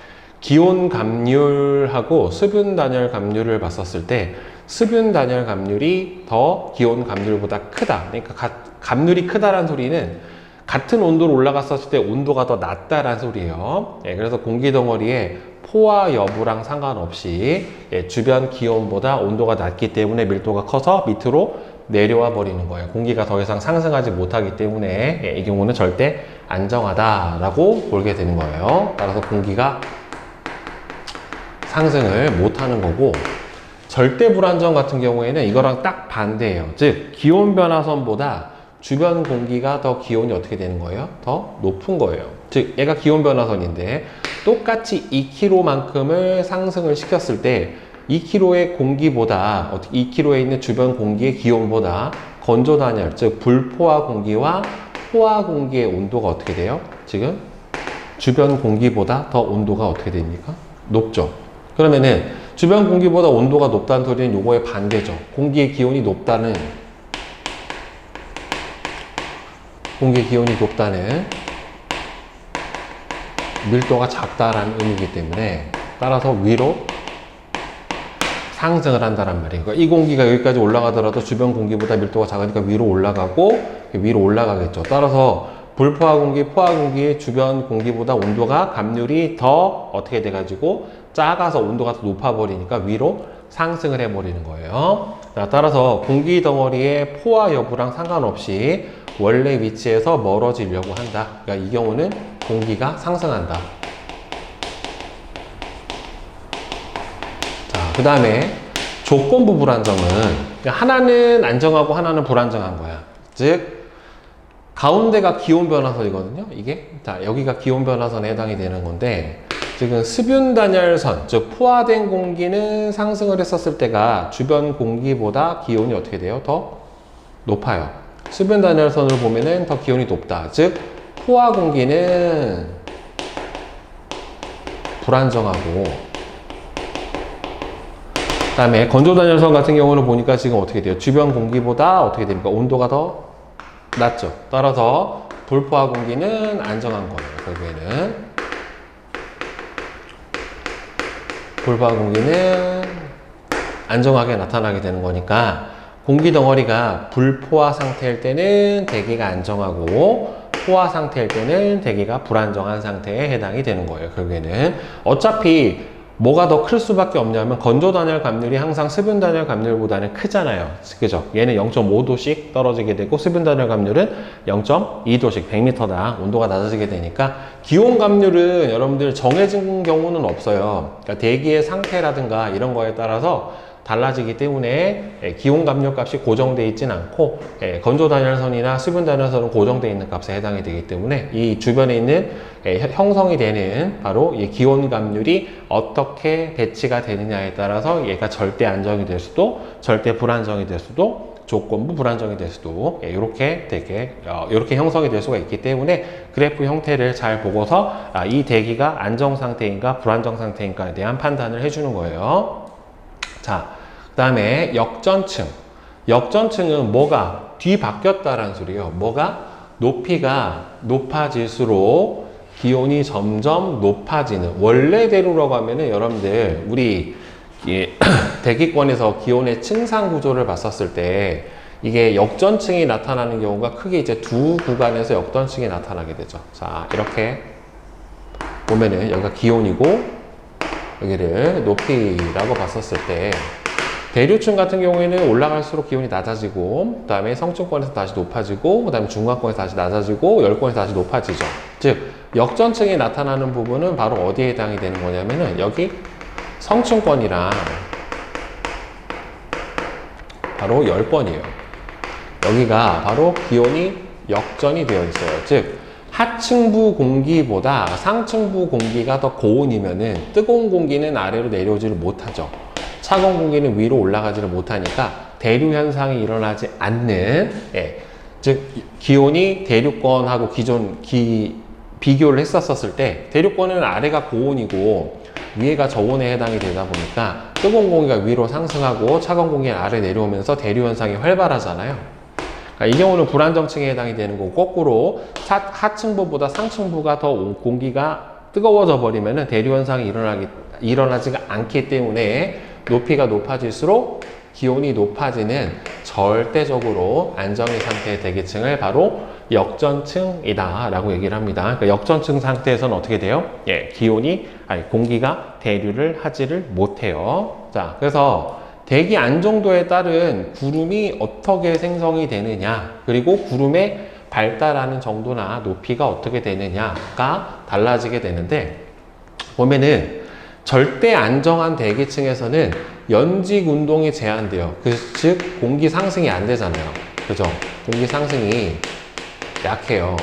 기온 감률하고 수분 단열 감률을 봤었을 때 수분 단열 감률이 더 기온 감률보다 크다. 그러니까 감률이 크다라는 소리는 같은 온도로 올라갔었을 때 온도가 더 낮다라는 소리예요. 그래서 공기 덩어리에 포화 여부랑 상관없이 주변 기온보다 온도가 낮기 때문에 밀도가 커서 밑으로 내려와 버리는 거예요. 공기가 더 이상 상승하지 못하기 때문에 이 경우는 절대 안정하다라고 볼게 되는 거예요. 따라서 공기가 상승을 못하는 거고, 절대 불안정 같은 경우에는 이거랑 딱 반대예요. 즉 기온 변화선보다 주변 공기가 더 기온이 어떻게 되는 거예요? 더 높은 거예요. 즉 얘가 기온 변화선인데 똑같이 2kg만큼을 상승을 시켰을 때 2kg의 공기보다 2kg에 있는 주변 공기의 기온보다 건조 단열, 즉 불포화 공기와 포화 공기의 온도가 어떻게 돼요? 지금 주변 공기보다 더 온도가 어떻게 됩니까? 높죠. 그러면은 주변 공기보다 온도가 높다는 소리는 요거의 반대죠. 공기의 기온이 높다는 밀도가 작다라는 의미이기 때문에 따라서 위로 상승을 한다는 말이에요. 그러니까 이 공기가 여기까지 올라가더라도 주변 공기보다 밀도가 작으니까 위로 올라가고 위로 올라가겠죠. 따라서 불포화 공기, 포화 공기의 주변 공기보다 온도가 감률이 더 어떻게 돼가지고 작아서 온도가 더 높아버리니까 위로 상승을 해버리는 거예요. 자, 따라서 공기 덩어리의 포화 여부랑 상관없이 원래 위치에서 멀어지려고 한다. 그러니까 이 경우는 공기가 상승한다. 자, 그 다음에 조건부 불안정은 하나는 안정하고 하나는 불안정한 거야. 즉 가운데가 기온 변화선이거든요. 이게 자 여기가 기온 변화선에 해당이 되는 건데 지금 수분 단열선 즉 포화된 공기는 상승을 했었을 때가 주변 공기보다 기온이 어떻게 돼요? 더 높아요. 수분 단열선을 보면은 더 기온이 높다. 즉 포화 공기는 불안정하고 그 다음에 건조 단열선 같은 경우는 보니까 지금 어떻게 돼요? 주변 공기보다 어떻게 됩니까? 온도가 더 낮죠. 따라서 불포화 공기는 안정한 거예요. 결국에는 불포화 공기는 안정하게 나타나게 되는 거니까 공기 덩어리가 불포화 상태일 때는 대기가 안정하고 포화 상태일 때는 대기가 불안정한 상태에 해당이 되는 거예요. 결국에는 어차피 뭐가 더 클 수밖에 없냐면 건조 단열 감률이 항상 수분 단열 감률보다는 크잖아요. 그죠? 얘는 0.5도씩 떨어지게 되고 수분 단열 감률은 0.2도씩 100m당 온도가 낮아지게 되니까 기온 감률은 여러분들 정해진 경우는 없어요. 그러니까 대기의 상태라든가 이런 거에 따라서 달라지기 때문에 기온 감률 값이 고정되어 있진 않고 건조 단열선이나 수분 단열선은 고정되어 있는 값에 해당이 되기 때문에 이 주변에 있는 형성이 되는 바로 이 기온 감률이 어떻게 배치가 되느냐에 따라서 얘가 절대 안정이 될 수도 절대 불안정이 될 수도 조건부 불안정이 될 수도 이렇게 이렇게 형성이 될 수가 있기 때문에 그래프 형태를 잘 보고서 이 대기가 안정 상태인가 불안정 상태인가에 대한 판단을 해주는 거예요. 자, 그 다음에 역전층. 역전층은 뭐가 뒤바뀌었다라는 소리예요. 뭐가 높이가 높아질수록 기온이 점점 높아지는 원래대로라고 하면은 여러분들 우리 대기권에서 기온의 층상 구조를 봤었을 때 이게 역전층이 나타나는 경우가 크게 이제 두 구간에서 역전층이 나타나게 되죠. 자, 이렇게 보면은 여기가 기온이고 여기를 높이라고 봤었을 때 대류층 같은 경우에는 올라갈수록 기온이 낮아지고 그 다음에 성층권에서 다시 높아지고 그 다음에 중간권에서 다시 낮아지고 열권에서 다시 높아지죠. 즉 역전층이 나타나는 부분은 바로 어디에 해당이 되는 거냐면은 여기 성층권이랑 바로 열권이에요. 여기가 바로 기온이 역전이 되어 있어요. 즉 하층부 공기보다 상층부 공기가 더 고온이면은 뜨거운 공기는 아래로 내려오지를 못하죠. 차가운 공기는 위로 올라가지를 못하니까 대류 현상이 일어나지 않는 즉 기온이 대류권하고 비교를 했었을 때 대류권은 아래가 고온이고 위에가 저온에 해당이 되다 보니까 뜨거운 공기가 위로 상승하고 차가운 공기가 아래 내려오면서 대류 현상이 활발하잖아요. 이 경우는 불안정층에 해당이 되는 거고 거꾸로 하층부보다 상층부가 더 공기가 뜨거워져 버리면 대류 현상이 일어나지가 않기 때문에 높이가 높아질수록 기온이 높아지는 절대적으로 안정의 상태의 대기층을 바로 역전층이다 라고 얘기를 합니다. 그러니까 역전층 상태에서는 어떻게 돼요? 공기가 대류를 하지를 못해요. 자, 그래서 대기 안정도에 따른 구름이 어떻게 생성이 되느냐 그리고 구름의 발달하는 정도나 높이가 어떻게 되느냐가 달라지게 되는데 보면은 절대 안정한 대기층에서는 연직 운동이 제한돼요. 즉 공기 상승이 안 되잖아요. 그죠? 공기 상승이 약해요.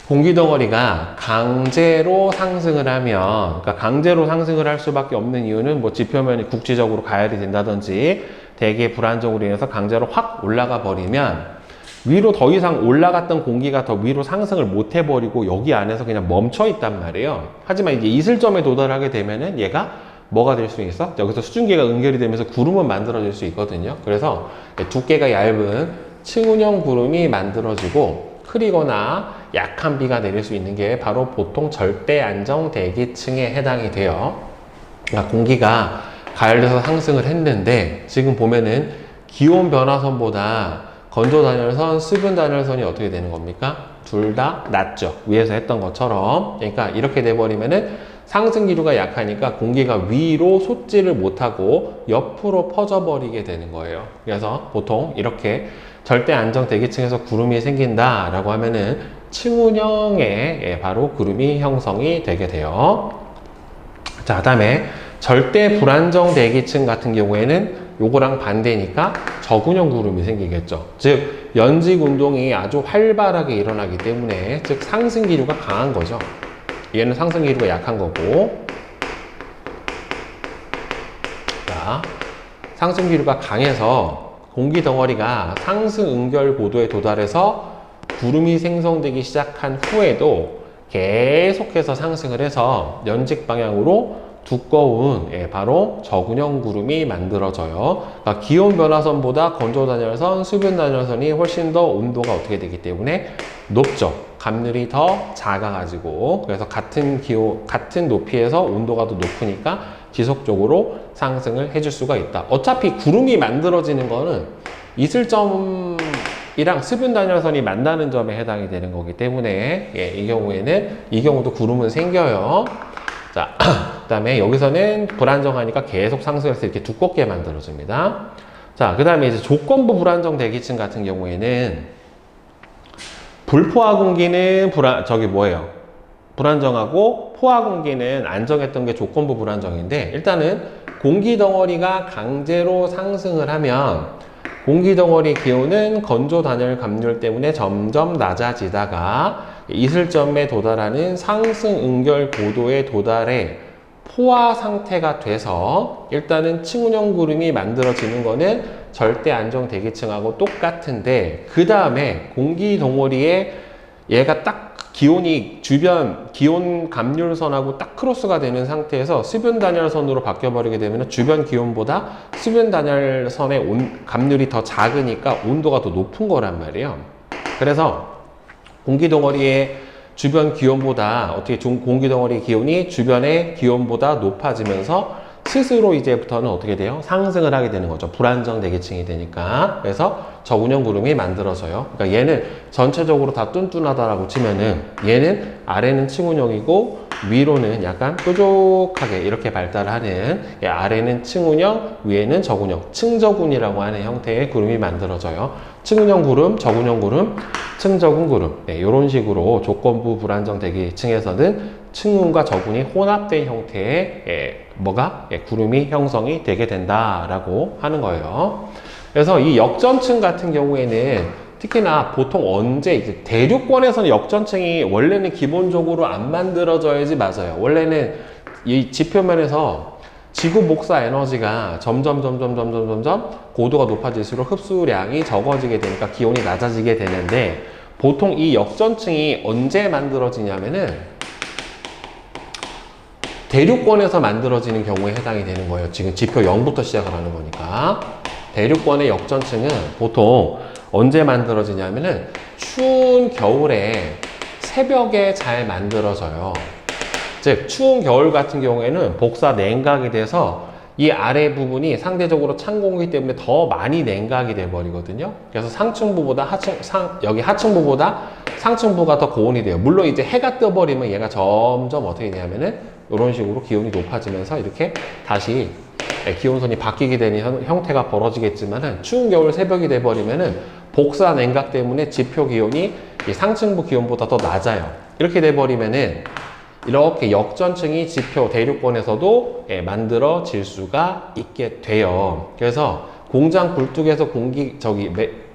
공기 덩어리가 강제로 상승을 하면, 그러니까 강제로 상승을 할 수밖에 없는 이유는 뭐 지표면이 국지적으로 가열이 된다든지 대기의 불안정으로 인해서 강제로 확 올라가 버리면 위로 더 이상 올라갔던 공기가 더 위로 상승을 못 해버리고 여기 안에서 그냥 멈춰 있단 말이에요. 하지만 이제 이슬점에 도달하게 되면은 얘가 뭐가 될 수 있어? 여기서 수증기가 응결이 되면서 구름은 만들어질 수 있거든요. 그래서 두께가 얇은 층운형 구름이 만들어지고 흐리거나 약한 비가 내릴 수 있는 게 바로 보통 절대 안정 대기층에 해당이 돼요. 그러니까 공기가 가열돼서 상승을 했는데 지금 보면은 기온 변화선보다 건조 단열선, 수분 단열선이 어떻게 되는 겁니까? 둘 다 낮죠. 위에서 했던 것처럼. 그러니까 이렇게 돼버리면은 상승 기류가 약하니까 공기가 위로 솟지를 못하고 옆으로 퍼져버리게 되는 거예요. 그래서 보통 이렇게 절대 안정 대기층에서 구름이 생긴다라고 하면은 층운형의 바로 구름이 형성이 되게 돼요. 자, 그다음에 절대 불안정 대기층 같은 경우에는 요거랑 반대니까 저군형 구름이 생기겠죠. 즉 연직 운동이 아주 활발하게 일어나기 때문에 즉 상승 기류가 강한 거죠. 얘는 상승 기류가 약한 거고, 자, 상승 기류가 강해서 공기 덩어리가 상승 응결 고도에 도달해서 구름이 생성되기 시작한 후에도 계속해서 상승을 해서 연직 방향으로 두꺼운 바로 저군형 구름이 만들어져요. 그러니까 기온 변화선보다 건조 단열선, 수분 단열선이 훨씬 더 온도가 어떻게 되기 때문에 높죠. 감률이 더 작아가지고, 그래서 같은 높이에서 온도가 더 높으니까 지속적으로 상승을 해줄 수가 있다. 어차피 구름이 만들어지는 거는 이슬점이랑 수분 단열선이 만나는 점에 해당이 되는 거기 때문에 이 경우도 구름은 생겨요. 자, 그 다음에 여기서는 불안정하니까 계속 상승해서 이렇게 두껍게 만들어집니다. 자, 그 다음에 이제 조건부 불안정 대기층 같은 경우에는 불포화 공기는 불안정하고 포화 공기는 안정했던 게 조건부 불안정인데, 일단은 공기 덩어리가 강제로 상승을 하면 공기 덩어리 기온은 건조 단열 감률 때문에 점점 낮아지다가 이슬점에 도달하는 상승 응결 고도에 도달해 포화 상태가 돼서 일단은 층운형 구름이 만들어지는 거는 절대 안정 대기층하고 똑같은데, 그 다음에 공기 덩어리에 얘가 딱 기온이 주변 기온 감률선하고 딱 크로스가 되는 상태에서 수분 단열선으로 바뀌어버리게 되면 주변 기온보다 수분 단열선의 감률이 더 작으니까 온도가 더 높은 거란 말이에요. 그래서 공기 덩어리의 주변 기온보다 공기 덩어리 기온이 주변의 기온보다 높아지면서 스스로 이제부터는 어떻게 돼요? 상승을 하게 되는 거죠. 불안정 대기층이 되니까. 그래서 저군형 구름이 만들어져요. 그러니까 얘는 전체적으로 다 뚠뚠하다라고 치면은 얘는 아래는 층운형이고 위로는 약간 뾰족하게 이렇게 발달하는, 아래는 층운형, 위에는 저군형, 층저군이라고 하는 형태의 구름이 만들어져요. 층운형 구름, 저군형 구름, 층저군 구름, 이런 식으로 조건부 불안정 대기층에서는 층운과 저군이 혼합된 형태의 구름이 형성이 되게 된다라고 하는 거예요. 그래서 이 역전층 같은 경우에는 특히나 보통 이제 대륙권에서는 역전층이 원래는 기본적으로 안 만들어져야지 맞아요. 원래는 이 지표면에서 지구 복사 에너지가 점점 고도가 높아질수록 흡수량이 적어지게 되니까 기온이 낮아지게 되는데, 보통 이 역전층이 언제 만들어지냐면은 대륙권에서 만들어지는 경우에 해당이 되는 거예요. 지금 지표 0부터 시작을 하는 거니까. 대륙권의 역전층은 보통 언제 만들어지냐면은 추운 겨울에 새벽에 잘 만들어져요. 즉 추운 겨울 같은 경우에는 복사 냉각이 돼서 이 아래 부분이 상대적으로 찬 공기 때문에 더 많이 냉각이 돼 버리거든요. 그래서 상층부보다 하층부보다 상층부가 더 고온이 돼요. 물론 이제 해가 떠 버리면 얘가 점점 어떻게 되냐면은 이런 식으로 기온이 높아지면서 이렇게 다시 기온선이 바뀌게 되는 형태가 벌어지겠지만은, 추운 겨울 새벽이 돼 버리면은 복사 냉각 때문에 지표 기온이 상층부 기온보다 더 낮아요. 이렇게 돼 버리면은 이렇게 역전층이 지표 대륙권에서도 만들어질 수가 있게 돼요. 그래서 공장 굴뚝에서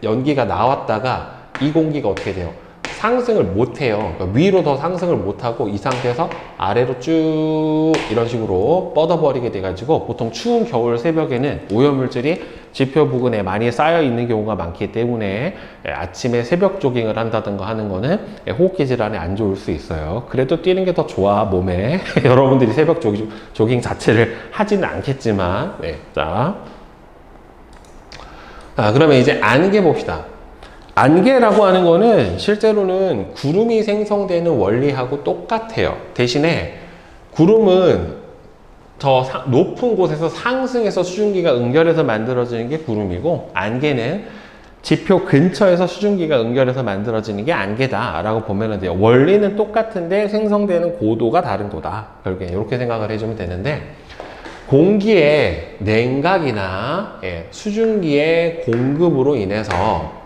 연기가 나왔다가 이 공기가 어떻게 돼요? 상승을 못 해요. 그러니까 위로 더 상승을 못 하고 이 상태에서 아래로 쭉 이런 식으로 뻗어버리게 돼가지고, 보통 추운 겨울 새벽에는 오염물질이 지표 부근에 많이 쌓여 있는 경우가 많기 때문에 아침에 새벽 조깅을 한다든가 하는 거는 호흡기 질환에 안 좋을 수 있어요. 그래도 뛰는 게 더 좋아, 몸에. 여러분들이 새벽 조깅 자체를 하지는 않겠지만. 자, 그러면 이제 안개 봅시다. 안개라고 하는 거는 실제로는 구름이 생성되는 원리하고 똑같아요. 대신에 구름은 더 높은 곳에서 상승해서 수증기가 응결해서 만들어지는 게 구름이고, 안개는 지표 근처에서 수증기가 응결해서 만들어지는 게 안개다라고 보면 돼요. 원리는 똑같은데 생성되는 고도가 다른 거다. 결국에 이렇게 생각을 해주면 되는데, 공기의 냉각이나 수증기의 공급으로 인해서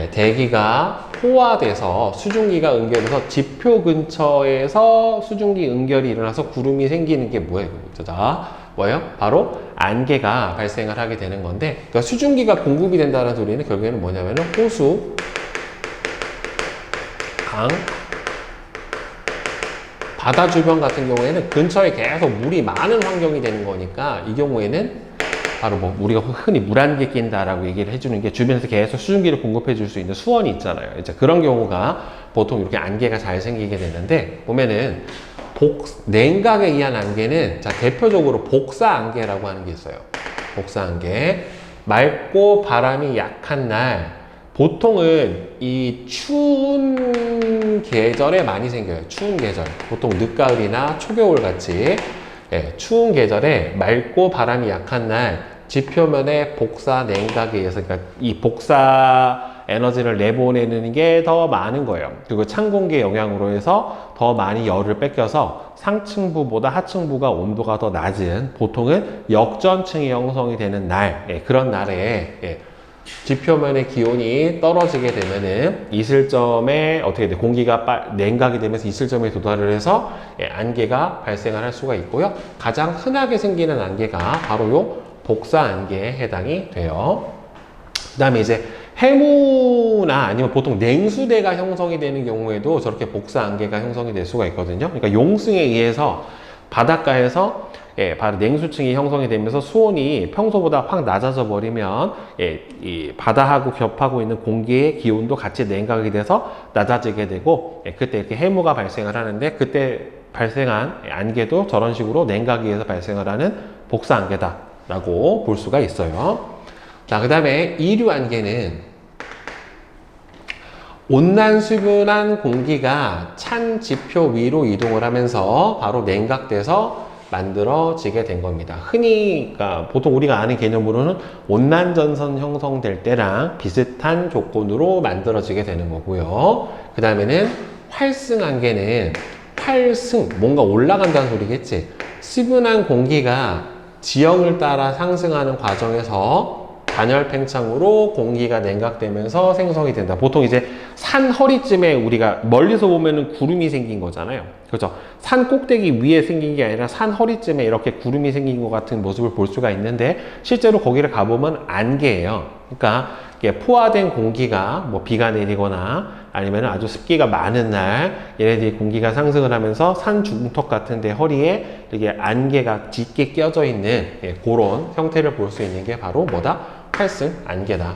대기가 포화돼서 수증기가 응결해서 지표 근처에서 수증기 응결이 일어나서 구름이 생기는 게 뭐예요? 자, 뭐예요? 바로 안개가 발생을 하게 되는 건데, 그러니까 수증기가 공급이 된다는 소리는 결국에는 뭐냐면 호수, 강, 바다 주변 같은 경우에는 근처에 계속 물이 많은 환경이 되는 거니까, 이 경우에는 바로 뭐 우리가 흔히 물안개 낀다라고 얘기를 해주는 게 주변에서 계속 수증기를 공급해 줄 수 있는 수원이 있잖아요. 이제 그런 경우가 보통 이렇게 안개가 잘 생기게 되는데, 보면은 냉각에 의한 안개는, 자, 대표적으로 복사 안개라고 하는 게 있어요. 복사 안개. 맑고 바람이 약한 날, 보통은 이 추운 계절에 많이 생겨요. 추운 계절. 보통 늦가을이나 초겨울 같이, 예, 추운 계절에 맑고 바람이 약한 날, 지표면에 복사 냉각에 의해서, 그러니까 이 복사 에너지를 내보내는 게 더 많은 거예요. 그리고 찬 공기의 영향으로 해서 더 많이 열을 뺏겨서 상층부보다 하층부가 온도가 더 낮은, 보통은 역전층이 형성이 되는 날, 예, 그런 날에, 예, 지표면의 기온이 떨어지게 되면은 이슬점에 어떻게 돼? 공기가 냉각이 되면서 이슬점에 도달을 해서, 예, 안개가 발생을 할 수가 있고요. 가장 흔하게 생기는 안개가 바로 요 복사 안개에 해당이 돼요. 그 다음에 이제 해무나 아니면 보통 냉수대가 형성이 되는 경우에도 저렇게 복사 안개가 형성이 될 수가 있거든요. 그러니까 용승에 의해서 바닷가에서, 예, 바로 냉수층이 형성이 되면서 수온이 평소보다 확 낮아져 버리면, 예, 이 바다하고 겹하고 있는 공기의 기온도 같이 냉각이 돼서 낮아지게 되고, 예, 그때 이렇게 해무가 발생을 하는데, 그때 발생한 안개도 저런 식으로 냉각에 의해서 발생을 하는 복사 안개다라고 볼 수가 있어요. 자, 그 다음에 이류 안개는 온난수분한 공기가 찬 지표 위로 이동을 하면서 바로 냉각돼서 만들어지게 된 겁니다. 흔히, 그러니까 보통 우리가 아는 개념으로는 온난전선 형성될 때랑 비슷한 조건으로 만들어지게 되는 거고요. 그 다음에는 활승 안개는, 활승, 뭔가 올라간다는 소리겠지. 수분한 공기가 지형을 따라 상승하는 과정에서 단열 팽창으로 공기가 냉각되면서 생성이 된다. 보통 이제 산 허리쯤에 우리가 멀리서 보면은 구름이 생긴 거잖아요. 그렇죠? 산 꼭대기 위에 생긴 게 아니라 산 허리쯤에 이렇게 구름이 생긴 것 같은 모습을 볼 수가 있는데, 실제로 거기를 가보면 안개예요. 그러니까 이게 포화된 공기가, 뭐 비가 내리거나 아니면 아주 습기가 많은 날, 얘네들이 공기가 상승을 하면서 산 중턱 같은 데 허리에 이렇게 안개가 짙게 껴져 있는, 예, 그런 형태를 볼 수 있는 게 바로 뭐다? 활승 안개다.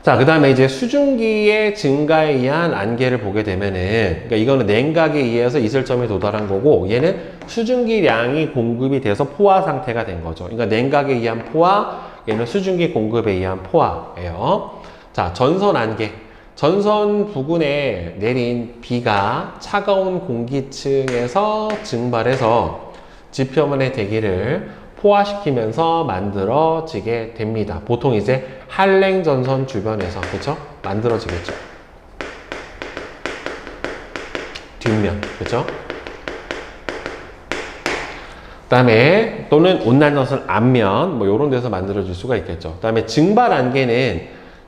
자, 그 다음에 이제 수증기의 증가에 의한 안개를 보게 되면은, 그러니까 이거는 냉각에 의해서 이슬점에 도달한 거고, 얘는 수증기량이 공급이 돼서 포화 상태가 된 거죠. 그러니까 냉각에 의한 포화, 얘는 수증기 공급에 의한 포화예요. 자, 전선 안개. 전선 부근에 내린 비가 차가운 공기층에서 증발해서 지표면의 대기를 포화시키면서 만들어지게 됩니다. 보통 이제 한랭전선 주변에서, 그쵸? 만들어지겠죠. 뒷면, 그쵸? 그 다음에 또는 온난전선 앞면, 뭐 요런 데서 만들어질 수가 있겠죠. 그 다음에 증발 안개는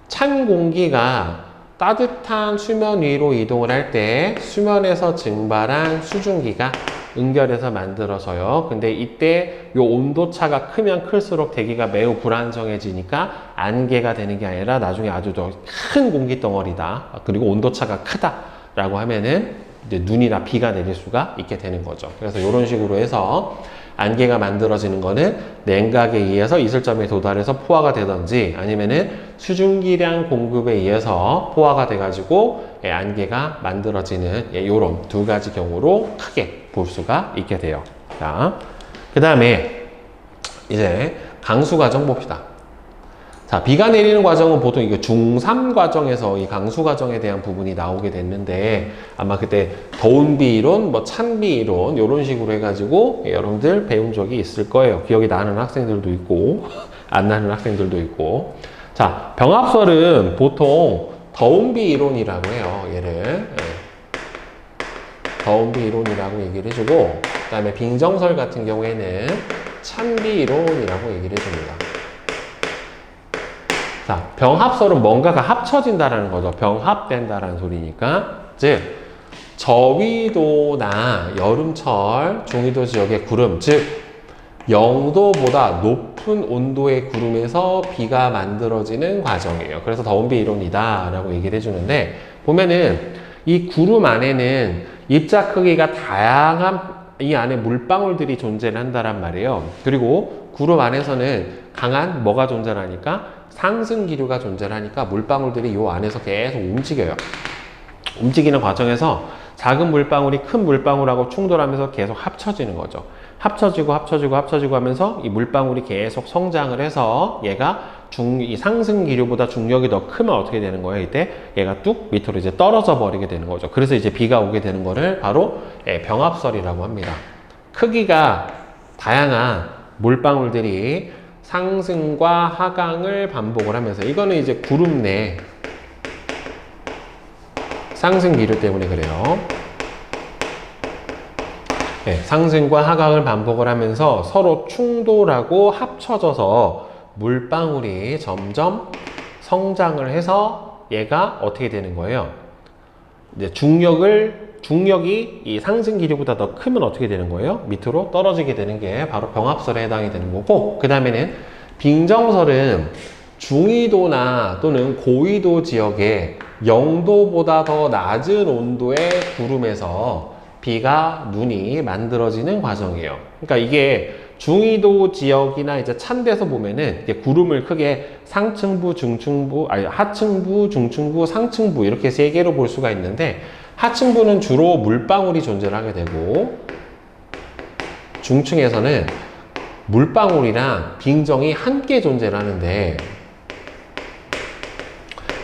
찬 공기가 따뜻한 수면 위로 이동을 할 때 수면에서 증발한 수증기가 응결해서 만들어져요. 근데 이때 요 온도차가 크면 클수록 대기가 매우 불안정해지니까 안개가 되는 게 아니라 나중에 아주 더 큰 공기 덩어리다. 그리고 온도차가 크다라고 하면은 이제 눈이나 비가 내릴 수가 있게 되는 거죠. 그래서 이런 식으로 해서 안개가 만들어지는 거는 냉각에 의해서 이슬점에 도달해서 포화가 되든지, 아니면은 수증기량 공급에 의해서 포화가 돼가지고, 예, 안개가 만들어지는, 예, 요런 두 가지 경우로 크게 볼 수가 있게 돼요. 자, 그 다음에 이제 강수 과정 봅시다. 자, 비가 내리는 과정은 보통 이거 중3 과정에서 이 강수 과정에 대한 부분이 나오게 됐는데, 아마 그때 더운 비 이론, 뭐 찬 비 이론, 이런 식으로 해가지고, 예, 여러분들 배운 적이 있을 거예요. 기억이 나는 학생들도 있고, 안 나는 학생들도 있고. 자, 병합설은 보통 더운 비 이론이라고 해요. 얘를. 예. 더운 비 이론이라고 얘기를 해주고, 그 다음에 빙정설 같은 경우에는 찬 비 이론이라고 얘기를 해줍니다. 자, 병합설은 뭔가가 합쳐진다라는 거죠. 병합된다라는 소리니까. 즉, 저위도나 여름철 중위도 지역의 구름, 즉 0도보다 높은 온도의 구름에서 비가 만들어지는 과정이에요. 그래서 더운 비 이론이다 라고 얘기를 해주는데, 보면은 이 구름 안에는 입자 크기가 다양한 이 안에 물방울들이 존재를 한다란 말이에요. 그리고 구름 안에서는 강한 뭐가 존재하니까 상승 기류가 존재하니까 물방울들이 이 안에서 계속 움직여요. 움직이는 과정에서 작은 물방울이 큰 물방울하고 충돌하면서 계속 합쳐지는 거죠. 합쳐지고 하면서 이 물방울이 계속 성장을 해서 얘가 이 상승 기류보다 중력이 더 크면 어떻게 되는 거예요? 이때 얘가 뚝 밑으로 이제 떨어져 버리게 되는 거죠. 그래서 이제 비가 오게 되는 거를 바로 병합설이라고 합니다. 크기가 다양한 물방울들이 상승과 하강을 반복을 하면서, 이거는 이제 구름 내 상승 기류 때문에 그래요. 네, 상승과 하강을 반복을 하면서 서로 충돌하고 합쳐져서 물방울이 점점 성장을 해서 얘가 어떻게 되는 거예요? 이제 중력이 이 상승 기류보다 더 크면 어떻게 되는 거예요? 밑으로 떨어지게 되는 게 바로 병합설에 해당이 되는 거고, 그 다음에는 빙정설은 중위도나 또는 고위도 지역에 0도보다 더 낮은 온도의 구름에서 비가 눈이 만들어지는 과정이에요. 그러니까 이게 중위도 지역이나 이제 찬 데서 보면은 이제 구름을 크게 하층부, 중층부, 상층부 이렇게 세 개로 볼 수가 있는데, 하층부는 주로 물방울이 존재를 하게 되고, 중층에서는 물방울이랑 빙정이 함께 존재를 하는데,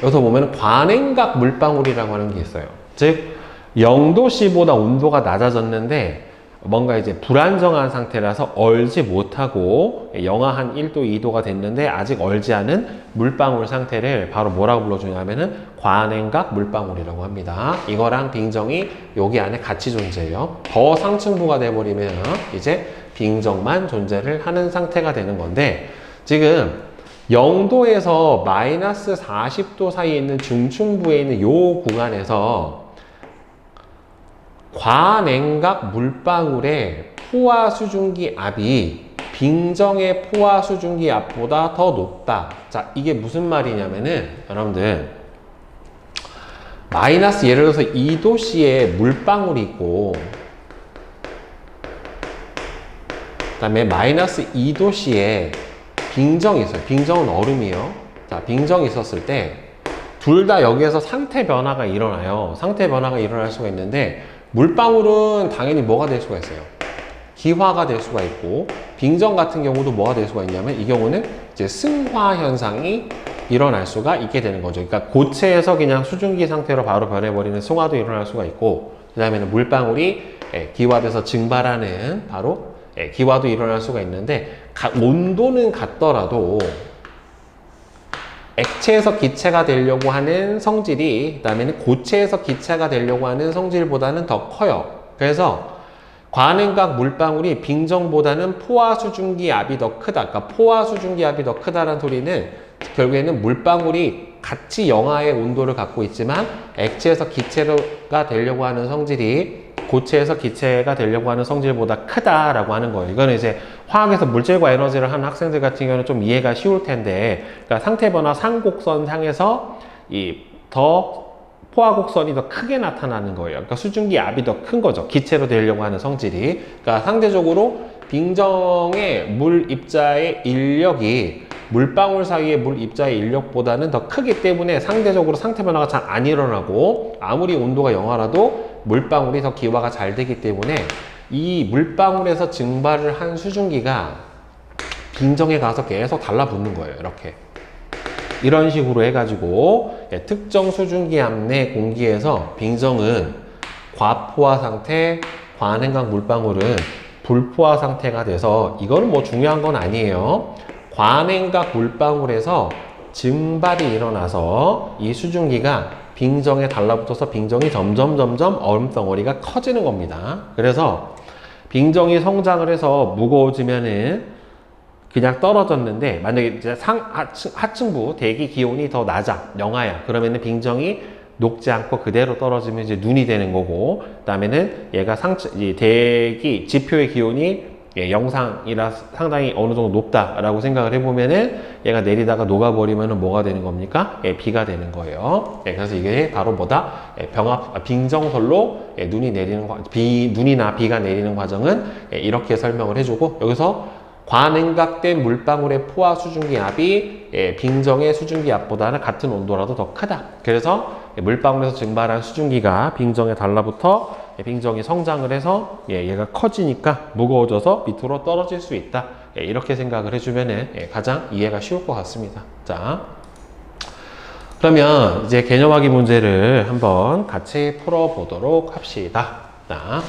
여기서 보면 관행각 물방울이라고 하는 게 있어요. 즉 0도씨보다 온도가 낮아졌는데 뭔가 이제 불안정한 상태라서 얼지 못하고 영하 한 1도, 2도가 됐는데 아직 얼지 않은 물방울 상태를 바로 뭐라고 불러주냐면은 관행각 물방울이라고 합니다. 이거랑 빙정이 여기 안에 같이 존재해요. 더 상층부가 돼버리면 이제 빙정만 존재를 하는 상태가 되는 건데, 지금 0도에서 마이너스 40도 사이에 있는 중층부에 있는 요 구간에서 과냉각 물방울의 포화 수증기 압이 빙정의 포화 수증기 압보다 더 높다. 자, 이게 무슨 말이냐면은 여러분들 마이너스 예를 들어서 2도씨의 물방울이 있고, 그 다음에 마이너스 2도씨의 빙정이 있어요. 빙정은 얼음이에요. 자, 빙정이 있었을 때 둘 다 여기에서 상태 변화가 일어나요. 상태 변화가 일어날 수가 있는데, 물방울은 당연히 뭐가 될 수가 있어요? 기화가 될 수가 있고, 빙정 같은 경우도 뭐가 될 수가 있냐면 이 경우는 이제 승화 현상이 일어날 수가 있게 되는 거죠. 그러니까 고체에서 그냥 수증기 상태로 바로 변해버리는 승화도 일어날 수가 있고, 그 다음에는 물방울이 기화돼서 증발하는 바로 기화도 일어날 수가 있는데, 온도는 같더라도 액체에서 기체가 되려고 하는 성질이, 그 다음에는 고체에서 기체가 되려고 하는 성질보다는 더 커요. 그래서 관행각 물방울이 빙정보다는 포화 수증기 압이 더 크다. 그러니까 포화 수증기 압이 더 크다라는 소리는 결국에는 물방울이 같이 영하의 온도를 갖고 있지만 액체에서 기체가 되려고 하는 성질이 고체에서 기체가 되려고 하는 성질보다 크다라고 하는 거예요. 이거는 이제 화학에서 물질과 에너지를 하는 학생들 같은 경우는 좀 이해가 쉬울 텐데, 그러니까 상태 변화 상곡선 향해서 이 더 포화곡선이 더 크게 나타나는 거예요. 그러니까 수증기 압이 더 큰 거죠. 기체로 되려고 하는 성질이. 그러니까 상대적으로 빙정의 물 입자의 인력이 물방울 사이의 물 입자의 인력보다는 더 크기 때문에 상대적으로 상태 변화가 잘 안 일어나고, 아무리 온도가 영하라도 물방울이 더 기화가 잘 되기 때문에 이 물방울에서 증발을 한 수증기가 빙정에 가서 계속 달라붙는 거예요. 이렇게 이런 식으로 해가지고 특정 수증기 압 내 공기에서 빙정은 과포화 상태, 관행각 물방울은 불포화 상태가 돼서, 이거는 뭐 중요한 건 아니에요. 관행각 물방울에서 증발이 일어나서 이 수증기가 빙정에 달라붙어서 빙정이 점점 얼음덩어리가 커지는 겁니다. 그래서 빙정이 성장을 해서 무거워지면은 그냥 떨어졌는데, 만약에 이제 하층부 대기 기온이 더 낮아, 영하야, 그러면은 빙정이 녹지 않고 그대로 떨어지면 이제 눈이 되는 거고, 그 다음에는 얘가 대기 지표의 기온이 영상이라 상당히 어느 정도 높다라고 생각을 해보면은 얘가 내리다가 녹아버리면은 뭐가 되는 겁니까? 비가 되는 거예요. 그래서 이게 바로 뭐다? 빙정설로 눈이 내리는 눈이나 비가 내리는 과정은 이렇게 설명을 해주고, 여기서 과냉각된 물방울의 포화 수증기압이 빙정의 수증기압보다는 같은 온도라도 더 크다. 그래서 물방울에서 증발한 수증기가 빙정에 달라붙어 빙정이 성장을 해서 얘가 커지니까 무거워져서 밑으로 떨어질 수 있다. 이렇게 생각을 해주면 가장 이해가 쉬울 것 같습니다. 자, 그러면 이제 개념하기 문제를 한번 같이 풀어보도록 합시다. 자,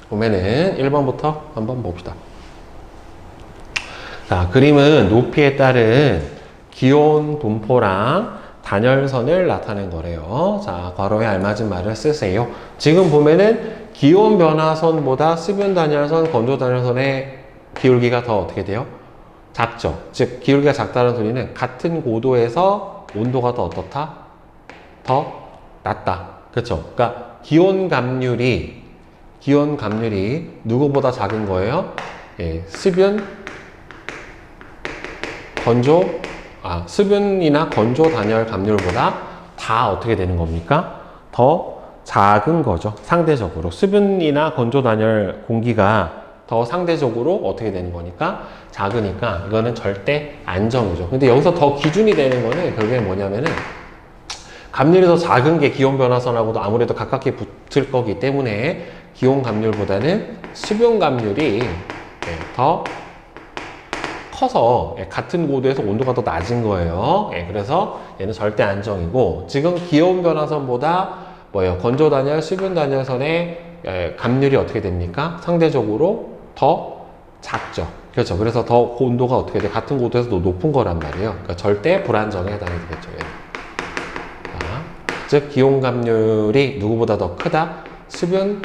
보면은 1번부터 한번 봅시다. 자, 그림은 높이에 따른 기온 분포랑 단열선을 나타낸 거래요. 자, 괄호에 알맞은 말을 쓰세요. 지금 보면은 기온 변화선보다 수분 단열선, 건조 단열선의 기울기가 더 어떻게 돼요? 작죠. 즉, 기울기가 작다는 소리는 같은 고도에서 온도가 더 어떻다? 더 낮다. 그렇죠? 그러니까 기온 감률이 누구보다 작은 거예요? 수분이나 건조 단열 감률보다 다 어떻게 되는 겁니까? 더 작은 거죠. 상대적으로. 수분이나 건조 단열 공기가 더 상대적으로 어떻게 되는 거니까? 작으니까 이거는 절대 안정이죠. 근데 여기서 더 기준이 되는 거는 결국엔 뭐냐면은 감률이 더 작은 게 기온 변화선하고도 아무래도 가깝게 붙을 거기 때문에 기온 감률보다는 수분 감률이 더 커서 같은 고도에서 온도가 더 낮은 거예요. 그래서 얘는 절대 안정이고, 지금 기온 변화선보다 건조 단열, 수분 단열선의 감률이 어떻게 됩니까? 상대적으로 더 작죠. 그렇죠. 그래서 더 온도가 어떻게 돼? 같은 고도에서 더 높은 거란 말이에요. 그러니까 절대 불안정에 해당이 되겠죠. 자, 즉 기온 감률이 누구보다 더 크다? 수분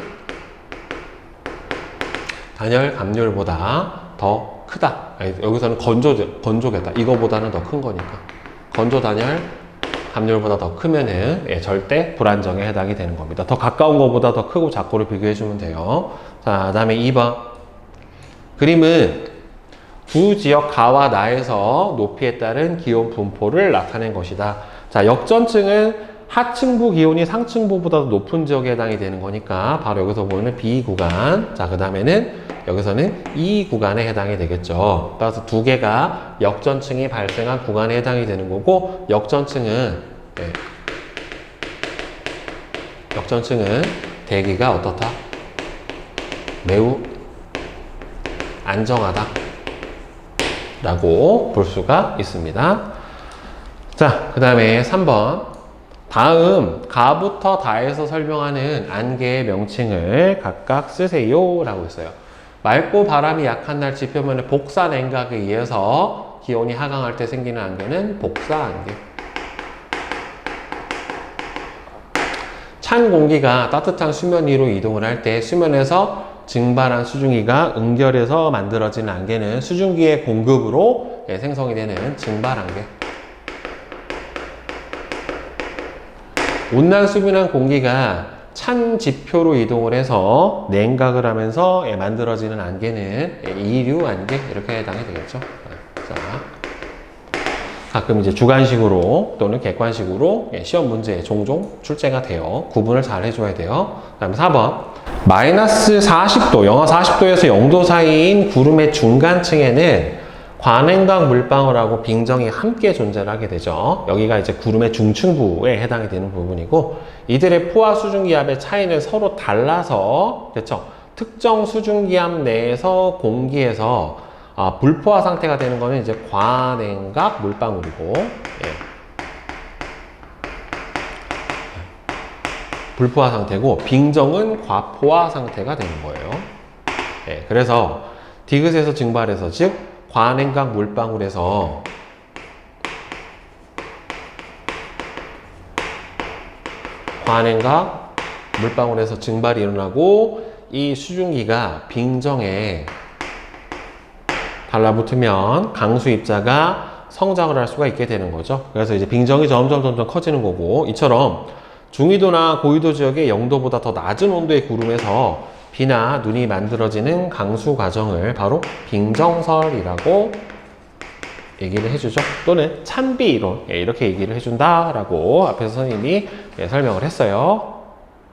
단열 감률보다 더 크다. 여기서는 건조겠다. 이거보다는 더 큰 거니까. 건조 단열 감률보다 더 크면은 절대 불안정에 해당이 되는 겁니다. 더 가까운 것보다 더 크고 작고를 비교해 주면 돼요. 자, 다음에 2번. 그림은 두 지역 가와 나에서 높이에 따른 기온 분포를 나타낸 것이다. 자, 역전층은 하층부 기온이 상층부보다 높은 지역에 해당이 되는 거니까 바로 여기서 보이는 B 구간. 자, 그 다음에는 여기서는 이 구간에 해당이 되겠죠. 따라서 두 개가 역전층이 발생한 구간에 해당이 되는 거고, 역전층은 대기가 어떻다? 매우 안정하다 라고 볼 수가 있습니다. 자, 그 다음에 3번. 다음 가부터 다에서 설명하는 안개의 명칭을 각각 쓰세요 라고 했어요. 맑고 바람이 약한 날 지표면의 복사 냉각에 의해서 기온이 하강할 때 생기는 안개는 복사 안개. 찬 공기가 따뜻한 수면 위로 이동을 할 때 수면에서 증발한 수증기가 응결해서 만들어지는 안개는 수증기의 공급으로 생성이 되는 증발 안개. 온난수분한 공기가 찬 지표로 이동을 해서 냉각을 하면서 만들어지는 안개는 이류 안개 이렇게 해당이 되겠죠. 자, 가끔 이제 주관식으로 또는 객관식으로 시험 문제에 종종 출제가 돼요. 구분을 잘 해줘야 돼요. 그 다음에 4번. 마이너스 40도, 영하 40도에서 0도 사이인 구름의 중간층에는 과냉각 물방울하고 빙정이 함께 존재를 하게 되죠. 여기가 이제 구름의 중층부에 해당이 되는 부분이고, 이들의 포화 수증기압의 차이는 서로 달라서, 그렇죠? 특정 수증기압 내에서 공기에서 불포화 상태가 되는 거는 이제 과냉각 물방울이고, 불포화 상태고, 빙정은 과포화 상태가 되는 거예요. 그래서 디귿에서 증발해서, 즉 과냉각 물방울에서 증발이 일어나고, 이 수증기가 빙정에 달라붙으면 강수 입자가 성장을 할 수가 있게 되는 거죠. 그래서 이제 빙정이 점점 커지는 거고, 이처럼 중위도나 고위도 지역의 0도보다 더 낮은 온도의 구름에서 비나 눈이 만들어지는 강수 과정을 바로 빙정설이라고 얘기를 해주죠. 또는 찬비 이론, 이렇게 얘기를 해준다라고 앞에서 선생님이 설명을 했어요.